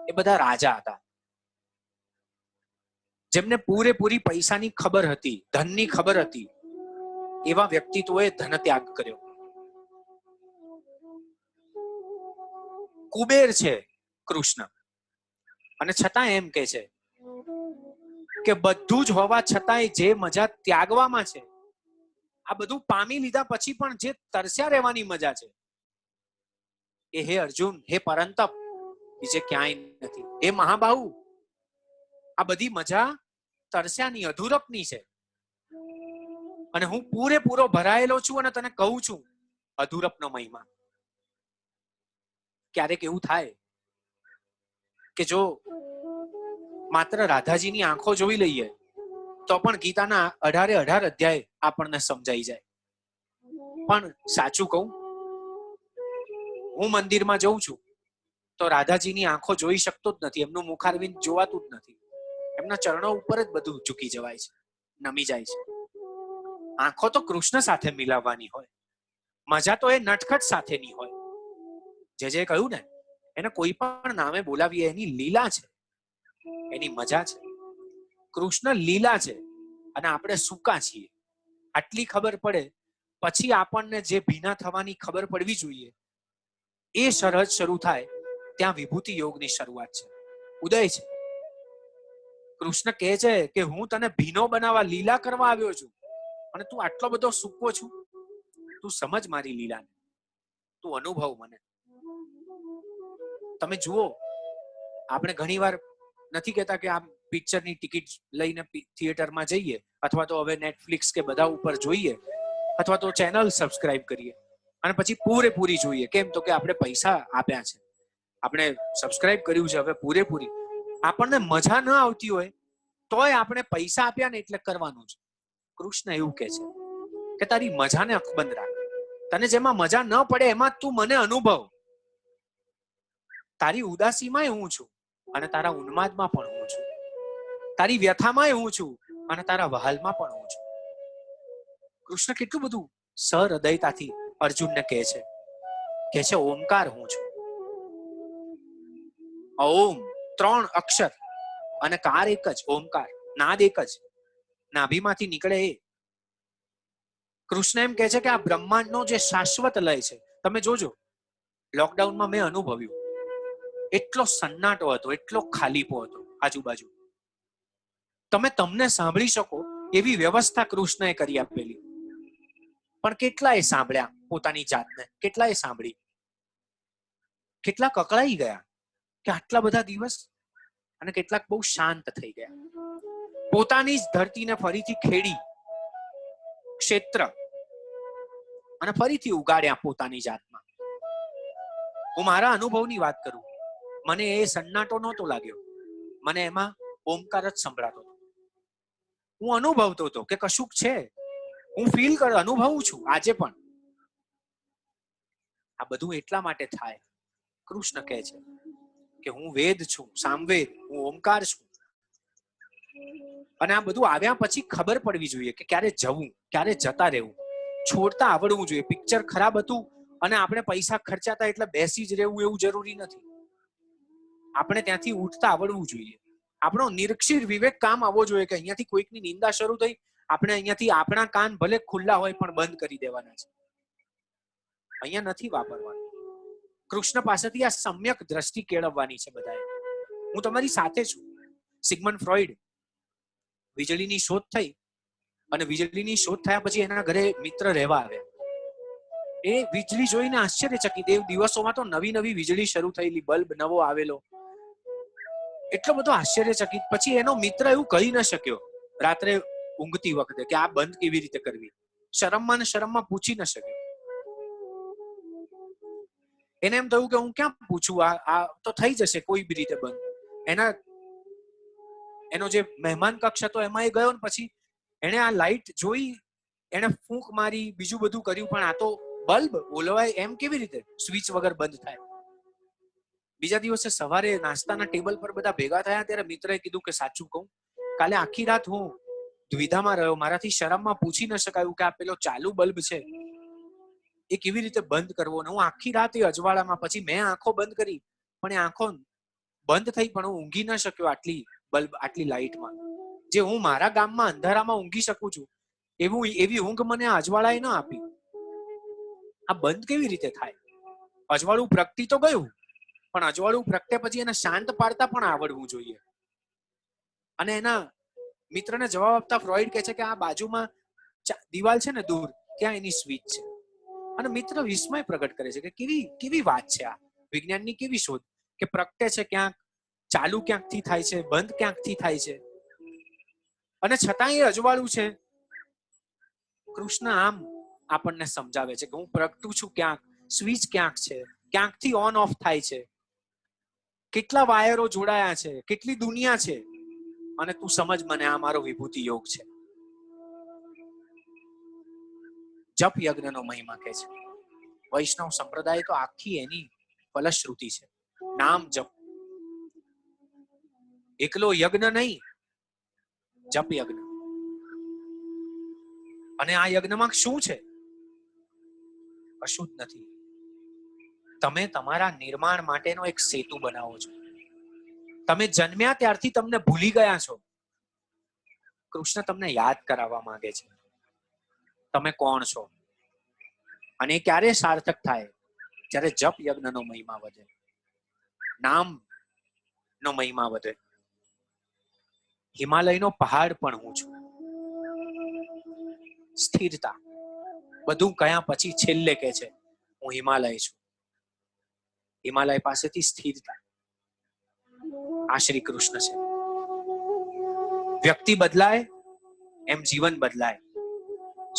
એ બધા રાજા હતા જેમને પૂરેપૂરી પૈસાની ખબર હતી, ધનની ખબર હતી. એવા વ્યક્તિત્વોએ ધન ત્યાગ કર્યો. કુબેર છે કૃષ્ણ, અને છતાં એમ કે છે કે બધું જ હોવા છતાંય જે મજા ત્યાગવામાં છે, આ બધું પામી લીધા પછી પણ જે તરસ્યા રહેવાની મજા છે એ હે અર્જુન, હે પરંતપ, બીજે ક્યાંય નથી. હે મહાબાહુ, આ બધી મજા તરસ્યાની, અધૂરપની છે. અને હું પૂરેપૂરો ભરાયેલો છું અને તને કહું છું અધૂરપનો મહિમા. ક્યારેક એવું થાય કે જો માત્ર રાધાજીની આંખો જોઈ લઈએ તો પણ ગીતાના 18 અધ્યાય આપણને સમજાઈ જાય. પણ સાચું કહું, હું મંદિરમાં જઉં છું તો રાધાજીની આંખો જોઈ શકતો જ નથી, એમનું મુખારવિંદ જોવાતું જ નથી. એમના ચરણો ઉપર જ બધું ઝૂકી જવાય છે, નમી જાય છે. આંખો તો કૃષ્ણ સાથે મિલાવવાની હોય, મજા તો એ નટખટ સાથેની હોય. જે કહ્યું ને, એને કોઈ પણ નામે બોલાવીએ, એની લીલા છે, એની મજા છે. કૃષ્ણ લીલા છે અને આપણે સૂકા છીએ. આટલી ખબર પડે પછી આપણને જે ભીના થવાની ખબર પડવી જોઈએ, એ સરહદ શરૂ થાય ત્યાં વિભૂતિ યોગની શરૂઆત છે, ઉદય છે. કૃષ્ણ કહે છે કે હું તને ભીનો બનાવવા, લીલા કરવા આવ્યો છું, અને તું આટલો બધો સૂકો છું. તું સમજ મારી લીલાને, તું અનુભવ મને. તમે જુઓ, આપણે ઘણીવાર નથી કહેતા કે આ પિક્ચરની ટિકિટ લઈને થિયેટરમાં જઈએ, અથવા તો હવે નેટફ્લિક્સ કે બધા ઉપર જોઈએ, અથવા તો ચેનલ સબસ્ક્રાઇબ કરીએ અને પછી પૂરેપૂરી જોઈએ. કેમ? તો કે આપણે પૈસા આપ્યા છે, આપણે સબસ્ક્રાઇબ કર્યું છે, હવે પૂરેપૂરી. આપણને મજા ન આવતી હોય તોય આપણે પૈસા આપ્યા ને એટલે કરવાનું છે. કૃષ્ણ એવું કહે છે કે તારી મજાને અકબંધ રાખ. તને જેમાં મજા ન પડે એમાં તું મને અનુભવ. તારી ઉદાસીમાં હું છું અને તારા ઉન્માદમાં પણ હું છું. તારી વ્યથામાં હું છું અને તારા વહાલમાં પણ હું છું. કૃષ્ણ કેટલું બધું સહૃદયતાથી અર્જુનને કહે છે ઓમકાર હું છું. ઓમ 3 અક્ષર અને કાર એક જ, ઓમકાર નાદ એક જ, નાભીમાંથી નીકળે એ. કૃષ્ણ એમ કહે છે કે આ બ્રહ્માંડનો જે શાશ્વત લય છે, તમે જોજો, લોકડાઉનમાં મેં અનુભવ્યું. એટલો સન્નાટો હતો, એટલો ખાલીપો હતો આજુબાજુ. તમને સાંભળી શકો એવી વ્યવસ્થા કૃષ્ણએ કરી આપેલી. પણ કેટલાએ સાંભળ્યા પોતાની જાતને, કેટલાએ સાંભળી, કેટલાક અકળાઈ ગયા કે આટલા બધા દિવસ, અને કેટલાક બહુ શાંત થઈ ગયા. પોતાની જ ધરતીને ફરીથી ખેડી, ક્ષેત્ર, અને ફરીથી ઉગાડ્યા પોતાની જાતમાં. હું મારા અનુભવની વાત કરું, મને એ સન્નાટો નહોતો લાગ્યો, મને એમાં ઓમકાર જ સંભળાતો હતો. હું અનુભવતો હતો કે કશુંક છે, હું ફીલ અનુભવું છું આજે પણ. આ બધું એટલા માટે થાય, કૃષ્ણ કહે છે કે હું વેદ છું, સામવેદ, હું ઓમકાર છું. અને આ બધું આવ્યા પછી ખબર પડવી જોઈએ કે ક્યારે જવું, ક્યારે જતા રહેવું, છોડતા આવડવું જોઈએ. પિક્ચર ખરાબ હતું અને આપણે પૈસા ખર્ચાતા એટલે બેસી જ રહેવું એવું જરૂરી નથી. આપણે ત્યાંથી ઉઠતા આવડવું જોઈએ. આપણો નિરક્ષીર વિવેક કામ આવવો જોઈએ કે અહીંયાથી કોઈકની નિંદા શરૂ થઈ, આપણે અહીંયાથી આપણા કાન ભલે ખુલ્લા હોય પણ બંધ કરી દેવાના છે, અહીંયા નથી વાપરવાનું. કૃષ્ણ પાસેથી આ સમ્યક દ્રષ્ટિ કેળવવાની છે બધાએ. હું તમારી સાથે છું. સિગમન્ડ ફ્રોઈડ, વીજળીની શોધ થઈ અને વીજળીની શોધ થયા પછી એના ઘરે મિત્ર રહેવા આવ્યા. એ વીજળી જોઈને આશ્ચર્યચકિત. એ દિવસોમાં તો નવી વીજળી શરૂ થયેલી, બલ્બ નવો આવેલો, એટલો બધો આશ્ચર્યચકિત. પછી એનો મિત્ર એવું કહી ન શક્યો રાત્રે ઊંઘતી વખતે કે આ બંધ કેવી રીતે કરવી. શરમમાં પૂછી ન શક્યો. એને એમ થયું કે હું ક્યાં પૂછું, આ તો થઈ જશે કોઈ બી રીતે બંધ. એનો જે મહેમાન કક્ષ હતો એમાં એ ગયો ને પછી એને આ લાઈટ જોઈ, એને ફૂંક મારી, બીજું બધું કર્યું, પણ આ તો બલ્બ ઓલવાય એમ કેવી રીતે, સ્વિચ વગર બંધ થાય. બીજા દિવસે સવારે નાસ્તાના ટેબલ પર બધા ભેગા થયા ત્યારે મિત્રએ કીધું કે સાચું કહું, કાલે આખી રાત હું દ્વિધામાં રહ્યો. મારાથી શરમમાં પૂછી ન શકાયું કે આ પેલો ચાલુ બલ્બ છે એ કેવી રીતે બંધ કરવો. ને હું આખી રાત એ અજવાળામાં, પછી મેં આંખો બંધ કરી પણ એ આંખો બંધ થઈ, પણ હું ઊંઘી ન શક્યો આટલી બલ્બ, આટલી લાઈટમાં. જે હું મારા ગામમાં અંધારામાં ઊંઘી શકું છું એવી ઊંઘ મને અજવાળાએ ન આપી. આ બંધ કેવી રીતે થાય? અજવાળું પ્રગટી તો ગયું, પણ અજવાળું પ્રગટે પછી એને શાંત પાડતા પણ આવડવું જોઈએ. અને એના મિત્રને જવાબ આપતા ફ્રોઈડ કહે છે કે આ બાજુમાં દિવાલ છે ને દૂર, ત્યાં એની સ્વિચ છે. અને મિત્ર વિસ્મય પ્રગટ કરે છે કે કેવી વાત છે આ, વિજ્ઞાનની કેવી શોધ કે પ્રગટે છે ક્યાંક, ચાલુ ક્યાંકથી થાય છે, બંધ ક્યાંકથી થાય છે, અને છતાં એ અજવાળું છે. કૃષ્ણ આમ આપણને સમજાવે છે કે હું પ્રગટું છું ક્યાંક, સ્વિચ ક્યાંક છે, ક્યાંકથી ઓન ઓફ થાય છે, કેટલા વાયરો જોડાયા છે, કેટલી દુનિયા છે, અને તું સમજ મને આ મારો વિભૂતિ યોગ છે. જપ યજ્ઞનો મહિમા કહે છે. વૈષ્ણવ સંપ્રદાય તો આખી એની ફલશ્રુતિ છે. નામ જપ, એકલો યજ્ઞ નહીં, જપ યજ્ઞ. અને આ યજ્ઞમાં શું છે? કશું જ નથી. તમે તમારા નિર્માણ માટેનો એક સેતુ બનાવો છો. તમે જન્મ્યા ત્યારથી તમને ભૂલી ગયા છો. કૃષ્ણ તમને યાદ કરાવવા માંગે છે તમે કોણ છો. અને ક્યારે સાર્થક થાય? જ્યારે જપ યજ્ઞનો મહિમા વધે, નામ નો મહિમા વધે. હિમાલયનો પહાડ પણ હું છું. સ્થિરતા, બધું કયા પછી છેલ્લે કે છે હું હિમાલય છું. હિમાલય પાસેથી સ્થિરતા. આ શ્રી કૃષ્ણ છે. વ્યક્તિ બદલાય એમ જીવન બદલાય,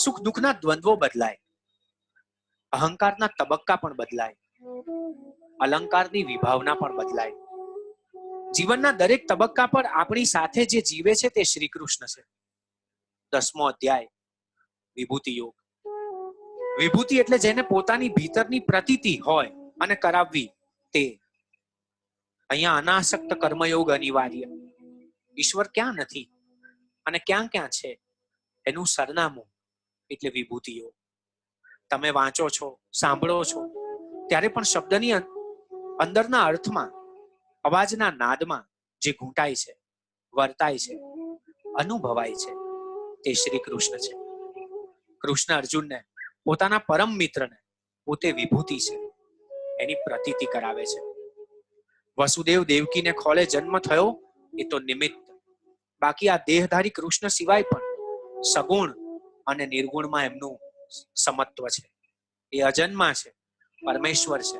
સુખ દુઃખના દ્વંદ્વો બદલાય, અહંકારના તબક્કા પણ બદલાય, અલંકારની વિભાવના પણ બદલાય. જીવનના દરેક તબક્કા પર આપણી સાથે જે જીવે છે તે શ્રી કૃષ્ણ છે. 10મો અધ્યાય, વિભૂતિ યોગ. વિભૂતિ એટલે જેને પોતાની ભીતરની પ્રતીતિ હોય અને કરાવવી તે. અહીંયા અનાસક્ત કર્મયોગ અનિવાર્ય. ઈશ્વર ક્યાં નથી અને ક્યાં ક્યાં છે એનું સરનામું એટલે વિભૂતિ યોગ. તમે વાંચો છો, સાંભળો છો ત્યારે પણ શબ્દની અંદરના અર્થમાં, અવાજના નાદમાં જે ઘૂંટાય છે, વર્તાય છે, અનુભવાય છે તે શ્રી કૃષ્ણ છે. કૃષ્ણ અર્જુનને પોતાના પરમ મિત્રને પોતે વિભૂતિ છે એની પ્રતીતિ કરાવે છે. વસુદેવ દેવકીને ખોળે જન્મ થયો એ તો નિમિત્ત. બાકી આ દેહધારી કૃષ્ણ સિવાય પણ સગુણ અને નિર્ગુણમાં એમનું સમત્વ છે. એ અજન્મા છે, પરમેશ્વર છે.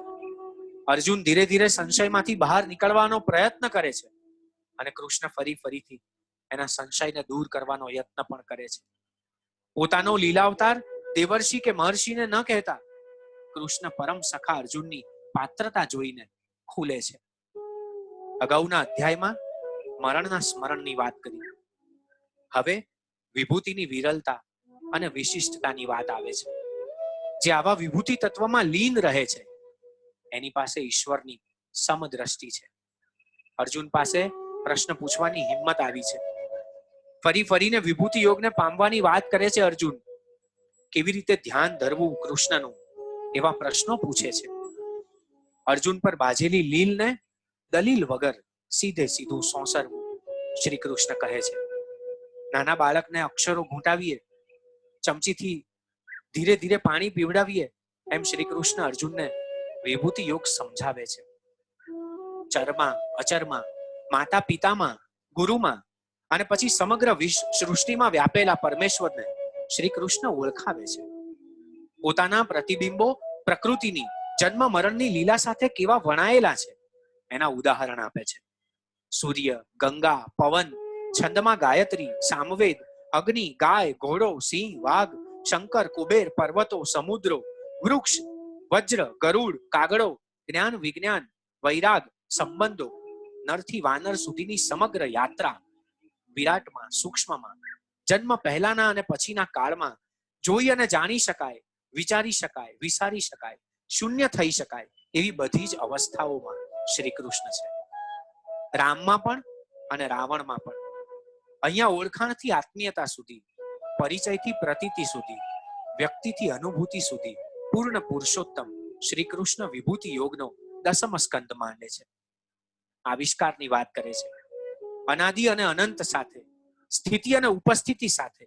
અર્જુન ધીરે ધીરે સંશયમાંથી બહાર નીકળવાનો પ્રયત્ન કરે છે અને કૃષ્ણ ફરીથી એના સંશયને દૂર કરવાનો યત્ન પણ કરે છે. પોતાનો લીલાવતાર દેવર્ષિ કે મહર્ષિને ન કહેતા કૃષ્ણ પરમ સખા અર્જુનની પાત્રતા જોઈને ખુલે છે. અગાઉના અધ્યાયમાં મરણના સ્મરણની વાત કરી. હવે વિભૂતિની વિરલતા અને વિશિષ્ટતાની વાત આવે છે. જે આવા વિભૂતિ તત્વમાં લીન રહે છે એની પાસે ઈશ્વરની સમદ્રષ્ટિ છે. અર્જુન પાસે પ્રશ્ન પૂછવાની હિંમત આવી છે. ફરીને વિભૂતિ યોગને પામવાની વાત કરે છે અર્જુન. કેવી રીતે ધ્યાન ધરવું કૃષ્ણનું એવા પ્રશ્નો પૂછે છે. અર્જુન પર બાજેલી લીલને દલીલ વગર સીધું સોંસરવું શ્રી કૃષ્ણ કહે છે. નાના બાળકને અક્ષરો ઘૂંટાવીએ, ચમચીથી ધીરે ધીરે પાણી પીવડાવીએ, એમ શ્રી કૃષ્ણ અર્જુનને વિભૂતિ યોગ સમજાવે છે. ચરમાં, અચરમાં, માતા પિતામાં, ગુરુમાં અને પછી સમગ્ર સૃષ્ટિમાં વ્યાપેલા પરમેશ્વરને શ્રી કૃષ્ણ ઓળખાવે છે. પોતાના પ્રતિબિંબો પ્રકૃતિની જન્મ મરણની લીલા સાથે કેવા વણાયેલા છે એના ઉદાહરણ આપે છે. સૂર્ય, ગંગા, પવન, છંદમાં ગાયત્રી, સામવેદ, અગ્નિ, ગાય, ઘોડો, સિંહ, વાઘ, શંકર, કુબેર, પર્વતો, સમુદ્રો, વૃક્ષ, વજ્ર, ગરુડ, કાગડો, જ્ઞાન, વિજ્ઞાન, વૈરાગ, સંબંધો, નરથી વાનર સુધીની સમગ્ર યાત્રા વિરાટમાં, સૂક્ષ્મમાં, જન્મ પહેલાના અને પછીના કાળમાં જોઈ અને જાણી શકાય, વિચારી શકાય, વિસારી શકાય, શૂન્ય થઈ શકાય એવી બધી જ અવસ્થાઓમાં શ્રી કૃષ્ણ છે. રામમાં પણ અને રાવણમાં પણ. અહીંયા ઓળખાણથી આત્મીયતા સુધી, પરિચયથી પ્રતીતિ સુધી, વ્યક્તિથી અનુભૂતિ સુધી પૂર્ણ પુરુષોત્તમ શ્રી કૃષ્ણ વિભૂતિ યોગનો 10મ સ્કંદ માંડે છે. આવિષ્કારની વાત કરે છે. અનાદિ અને અનંત સાથે, સ્થિતિ અને ઉપસ્થિતિ સાથે,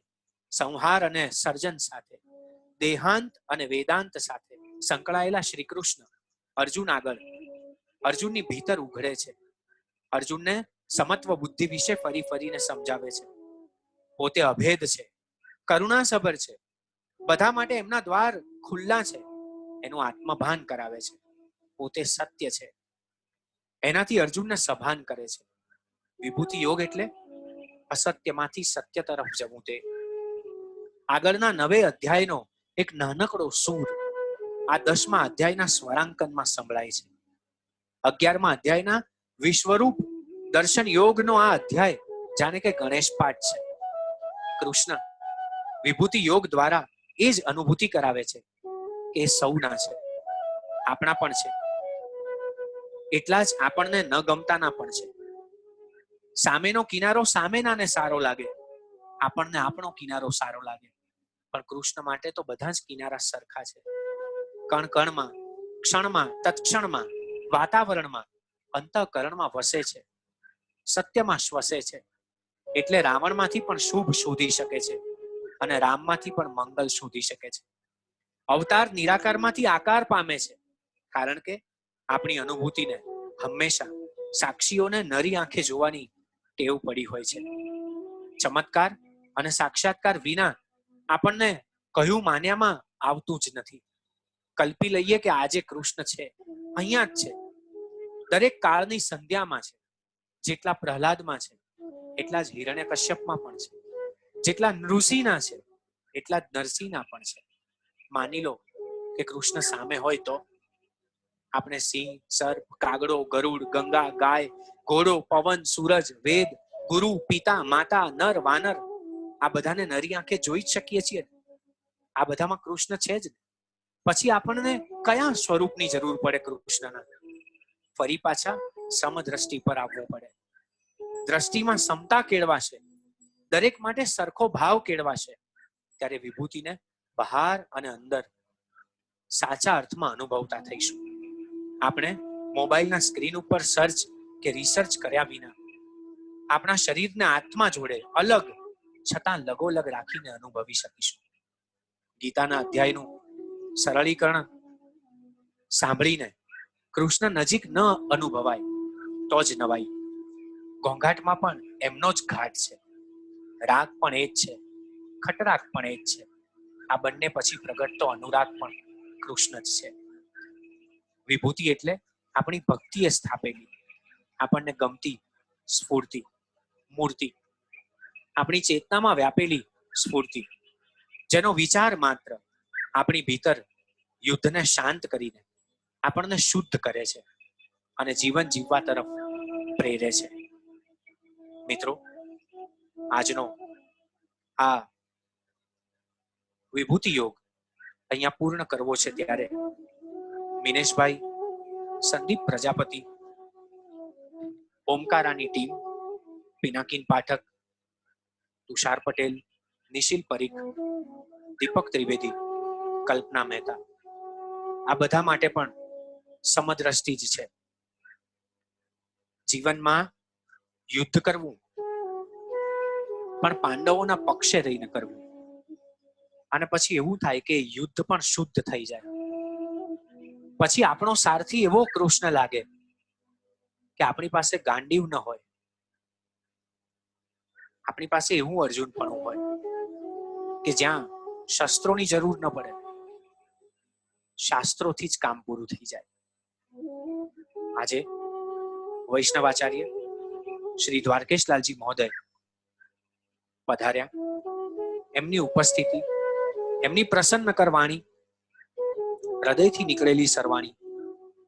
સંહાર અને સર્જન સાથે, દેહાંત અને વેદાંત સાથે સંકળાયેલા શ્રી કૃષ્ણ અર્જુન આગળ, અર્જુનની ભીતર ઉઘડે છે. અર્જુનને સમત્વ બુદ્ધિ વિશે ફરીને સમજાવે છે. પોતે અભેદ છે, કરુણાસભર છે, બધા માટે એમના દ્વાર ખુલ્લા છે, એનું આત્મભાન કરાવે છે, પોતે સત્ય છે. એનાથી અર્જુનને સભાન કરે છે. વિભૂતિ યોગ એટલે અસત્યમાંથી સત્ય તરફ જવું. તે આગળના 9 અધ્યાયનો એક નાનકડો સૂર આ 10મા અધ્યાયના સ્વરાંકનમાં સંભળાય છે. 11મા અધ્યાયના વિશ્વરૂપ દર્શન યોગનો આ અધ્યાય જાણે કે ગણેશ પાઠ છે. કૃષ્ણ વિભૂતિ યોગ દ્વારા એ જ અનુભૂતિ કરાવે છે કે એ સૌના છે, આપણા પણ છે. એટલા જ આપણને ન ગમતાના પણ છે. સામેનો કિનારો સામેનાને સારો લાગે, આપણને આપણો કિનારો સારો લાગે, પણ કૃષ્ણ માટે તો બધા જ કિનારા સરખા છે. કણ કણમાં, ક્ષણમાં, તત્ક્ષણમાં, વાતાવરણમાં, અંતઃકરણમાં વસે છે, સત્યમાં શ્વસે છે. એટલે રાવણમાંથી પણ શુભ શોધી શકે છે અને રામમાંથી પણ મંગલ શોધી શકે છે. અવતાર નિરાકારમાંથી આકાર પામે છે, કારણ કે આપણી અનુભૂતિને હંમેશા સાક્ષીઓને નરી આંખે જોવાની ટેવ પડી હોય છે. ચમત્કાર અને સાક્ષાત્કાર વિના આપણને કયું માન્યામાં આવતું જ નથી. કલ્પી લઈએ કે આજે કૃષ્ણ છે, અહીંયા જ છે, દરેક કાળની સંધ્યામાં છે. જેટલા પ્રહલાદમાં છે એટલા જ હિરણ્યકશ્યપમાં પણ છે, જેટલા નૃસિંહના છે એટલા જ નરસિંહના પણ છે. માની લો કે કૃષ્ણ સામે હોય તો આપણે સિંહ, સર્પ, કાગડો, ગરુડ, ગંગા, ગાય, ઘોડો, પવન, સૂરજ, વેદ, ગુરુ, પિતા, માતા, નર, વાનર આ બધાને નરી આંખે જોઈ જ શકીએ છીએ. આ બધામાં કૃષ્ણ છે જ. પછી આપણને કયા સ્વરૂપની જરૂર પડે કૃષ્ણના? ફરી પાછા સમદ્રષ્ટિ પર આવવું પડે. દ્રષ્ટિમાં સમતા કેળવાશે, દરેક માટે સરખો ભાવ કેળવાશે, ત્યારે વિભૂતિને બહાર અને અંદર સાચા અર્થમાં અનુભવતા થઈશું. આપણે મોબાઈલના સ્ક્રીન ઉપર સર્ચ કે રિસર્ચ કર્યા વિના આપણા શરીરને આત્મા જોડે અલગ છતાં લગોલગ રાખીને અનુભવી શકીશું. ગીતાના અધ્યાયનું સરળીકરણ સાંભળીને કૃષ્ણ નજીક ન અનુભવાય તો જ નવાય. ઘોંઘાટમાં પણ એમનો જ ઘાટ છે, રાગ પણ એ જ છે, ખટરાગ પણ એ જ છે. આ બંને પછી પ્રગટતો અનુરાગ પણ કૃષ્ણ જ છે. વિભૂતિ એટલે આપણી ભક્તિએ સ્થાપેલી, આપણને ગમતી સ્ફૂર્તિ, મૂર્તિ, આપણી ચેતનામાં વ્યાપેલી સ્ફૂર્તિ, જેનો વિચાર માત્ર આપણી ભીતર યુદ્ધને શાંત કરીને આપણને શુદ્ધ કરે છે અને જીવન જીવવા તરફ પ્રેરે છે. મિત્રો, આજનો આ વિભૂતિ યોગ અહીંયા પૂર્ણ કરવો છે ત્યારે મિનેશભાઈ, સંદીપ પ્રજાપતિ, ઓમકારાની ટીમ, પિનાકીન પાઠક, તુષાર પટેલ, નિશિલ પરીખ, દીપક ત્રિવેદી, કલ્પના મહેતા, આ બધા માટે પણ સમદ્રષ્ટિ જ છે. જીવનમાં યુદ્ધ કરવું પણ પાંડવોના પક્ષે રહીને કરવું, અને પછી એવું થાય કે યુદ્ધ પણ શુદ્ધ થઈ જાય. પછી આપણો સારથી એવો કૃષ્ણ લાગે કે આપણી પાસે ગાંડીવ ન હોય, આપણી પાસે એવું અર્જુન પણ હોય કે જ્યાં શસ્ત્રોની જરૂર ન પડે, શાસ્ત્રોથી જ કામ પૂરું થઈ જાય. આજે વૈષ્ણવાચાર્ય શ્રી દ્વારકેશલાલજી મહોદય પધાર્યા. એમની ઉપસ્થિતિ, એમની પ્રસન્ન કરવાણી, હૃદયથી નીકળેલી સરવાણી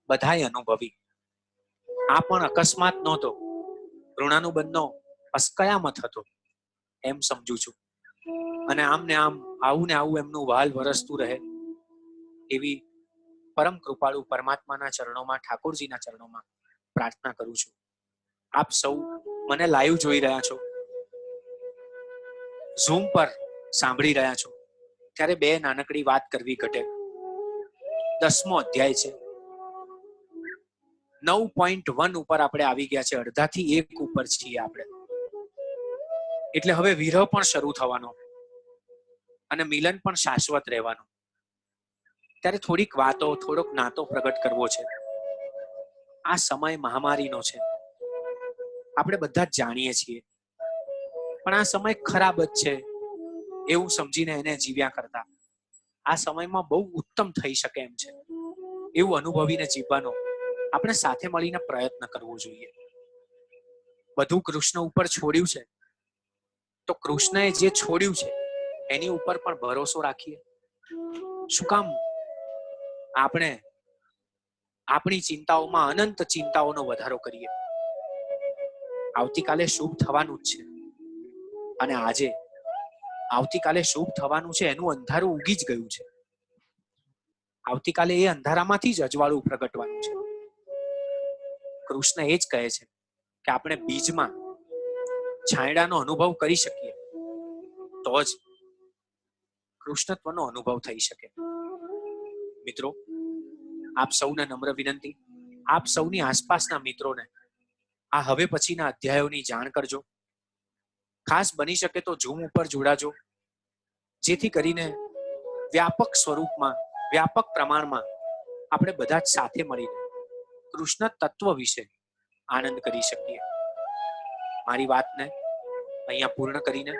બધાએ અનુભવી. આ પણ અકસ્માત નહોતો, ઋણાનુબંધનો અસ્કયામત હતો એમ સમજુ છું. અને આમ ને આમ, આવું ને આવું એમનું વહાલ વરસતું રહે એવી પરમ કૃપાળુ પરમાત્માના ચરણોમાં, ઠાકોરજીના ચરણોમાં પ્રાર્થના કરું છું. આપ સૌ મને લાઈવ જોઈ રહ્યા છો, ઝૂમ પર સાંભળી રહ્યા છો, ત્યારે બે નાનકડી વાત કરવી ઘટે. 10મો અધ્યાય છે, 9.1 ઉપર આપણે આવી ગયા છે, અડધાથી 1 ઉપર છીએ આપણે. એટલે હવે વિરહ પણ શરૂ થવાનો અને મિલન પણ શાશ્વત રહેવાનું. ત્યારે થોડીક વાતો, થોડોક નાતો પ્રગટ કરવો છે. આ સમય મહામારીનો છે, આપણે બધા જ જાણીએ છીએ, પણ આ સમય ખરાબ જ છે એવું સમજીને એને જીવ્યા કરતા આ સમયમાં બહુ ઉત્તમ થઈ શકે એમ છે. એવું અનુભવીને જીવવાનો આપણે સાથે મળીને પ્રયત્ન કરવો જોઈએ. બધું કૃષ્ણ ઉપર છોડ્યું છે તો કૃષ્ણએ જે છોડ્યું છે એની ઉપર પણ ભરોસો રાખીએ. શું કામ આપણે આપણી ચિંતાઓમાં અનંત ચિંતાઓનો વધારો કરીએ? આવતીકાલે શુભ થવાનું જ છે, અને આજે આવતીકાલે શુભ થવાનું છે એનું અંધારું ઉગી જ ગયું છે. આવતીકાલે એ અંધારામાંથી જ અજવાળું પ્રગટવાનું છે. કૃષ્ણ એ જ કહે છે કે આપણે બીજમાં છાંયડાનો અનુભવ કરી શકીએ તો જ કૃષ્ણત્વનો અનુભવ થઈ શકે. મિત્રો, આપ સૌને નમ્ર વિનંતી, આપ સૌની આસપાસના મિત્રોને આ હવે પછીના અધ્યાયોની જાણ કરજો. ખાસ બની શકે તો ઝૂમ ઉપર જોડાજો, જેથી કરીને વ્યાપક સ્વરૂપમાં, વ્યાપક પ્રમાણમાં આપણે બધા જ સાથે મળીને કૃષ્ણ તત્વ વિશે આનંદ કરી શકીએ. મારી વાતને અહીંયા પૂર્ણ કરીને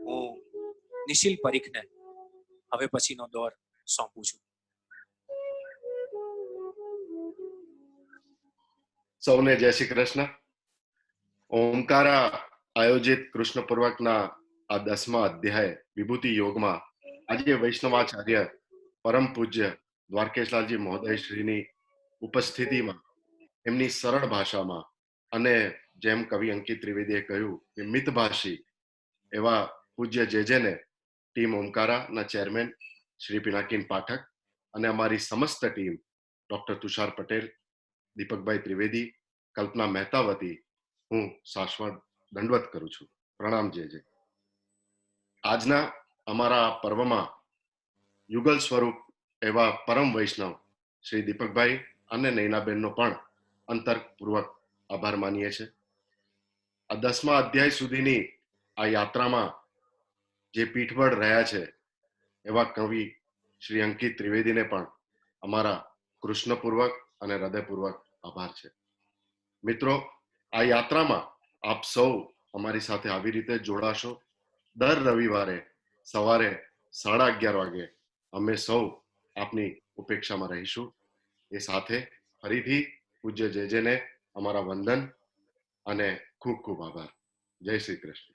હું નિશિલ પરીખને હવે પછીનો દોર સોંપું છું.
સૌને જય શ્રી કૃષ્ણ. ઓમકારા આયોજિત કૃષ્ણ પૂર્વકના આ 10મા અધ્યાય વિભૂતિ યોગમાં આજે વૈષ્ણવાચાર્ય પરમ પૂજ્ય દ્વારકેશલાલજી મહોદય શ્રીની ઉપસ્થિતિમાં એમની સરળ ભાષામાં અને જેમ કવિ અંકિત ત્રિવેદીએ કહ્યું કે મિતભાષી એવા પૂજ્ય જેજેને ટીમ ઓમકારાના ચેરમેન શ્રી પિનાકીન પાઠક અને અમારી સમસ્ત ટીમ ડોક્ટર તુષાર પટેલ, દીપકભાઈ ત્રિવેદી, કલ્પના મહેતા વતી હું શાશ્વત દંડવત કરું છું. પ્રણામ જે. આજના અમારા પર્વમાં યુગલ સ્વરૂપ એવા પરમ વૈષ્ણવ શ્રી દીપકભાઈ અને નૈનાબેનનો પણ અંતરપૂર્વક આભાર માનીએ છીએ. આ 10મા અધ્યાય સુધીની આ યાત્રામાં જે પીઠબળ રહ્યા છે એવા કવિ શ્રી અંકિત ત્રિવેદીને પણ અમારા કૃષ્ણપૂર્વક અને હૃદયપૂર્વક આભાર છે. મિત્રો, આ યાત્રામાં આપ સૌ અમારી સાથે આવી રીતે જોડાશો. દર રવિવારે સવારે 11:30 વાગે અમે સૌ આપની ઉપેક્ષામાં રહીશું. એ સાથે ફરીથી પૂજ્ય જેજેને અમારા વંદન અને ખૂબ ખૂબ આભાર. જય શ્રી કૃષ્ણ.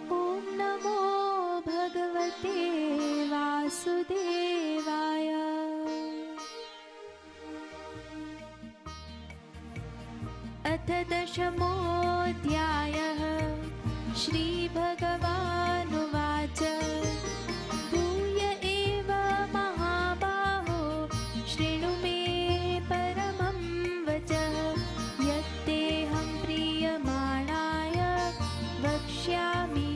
ॐ नमो भगवते वासुदेवाय। अथ 10मोऽध्यायः। श्रीभगवानुवाच भूय एव महाबाहो शृणु मे परमं वचः यत्तेऽहं प्रीयमाणाय वक्ष्यामि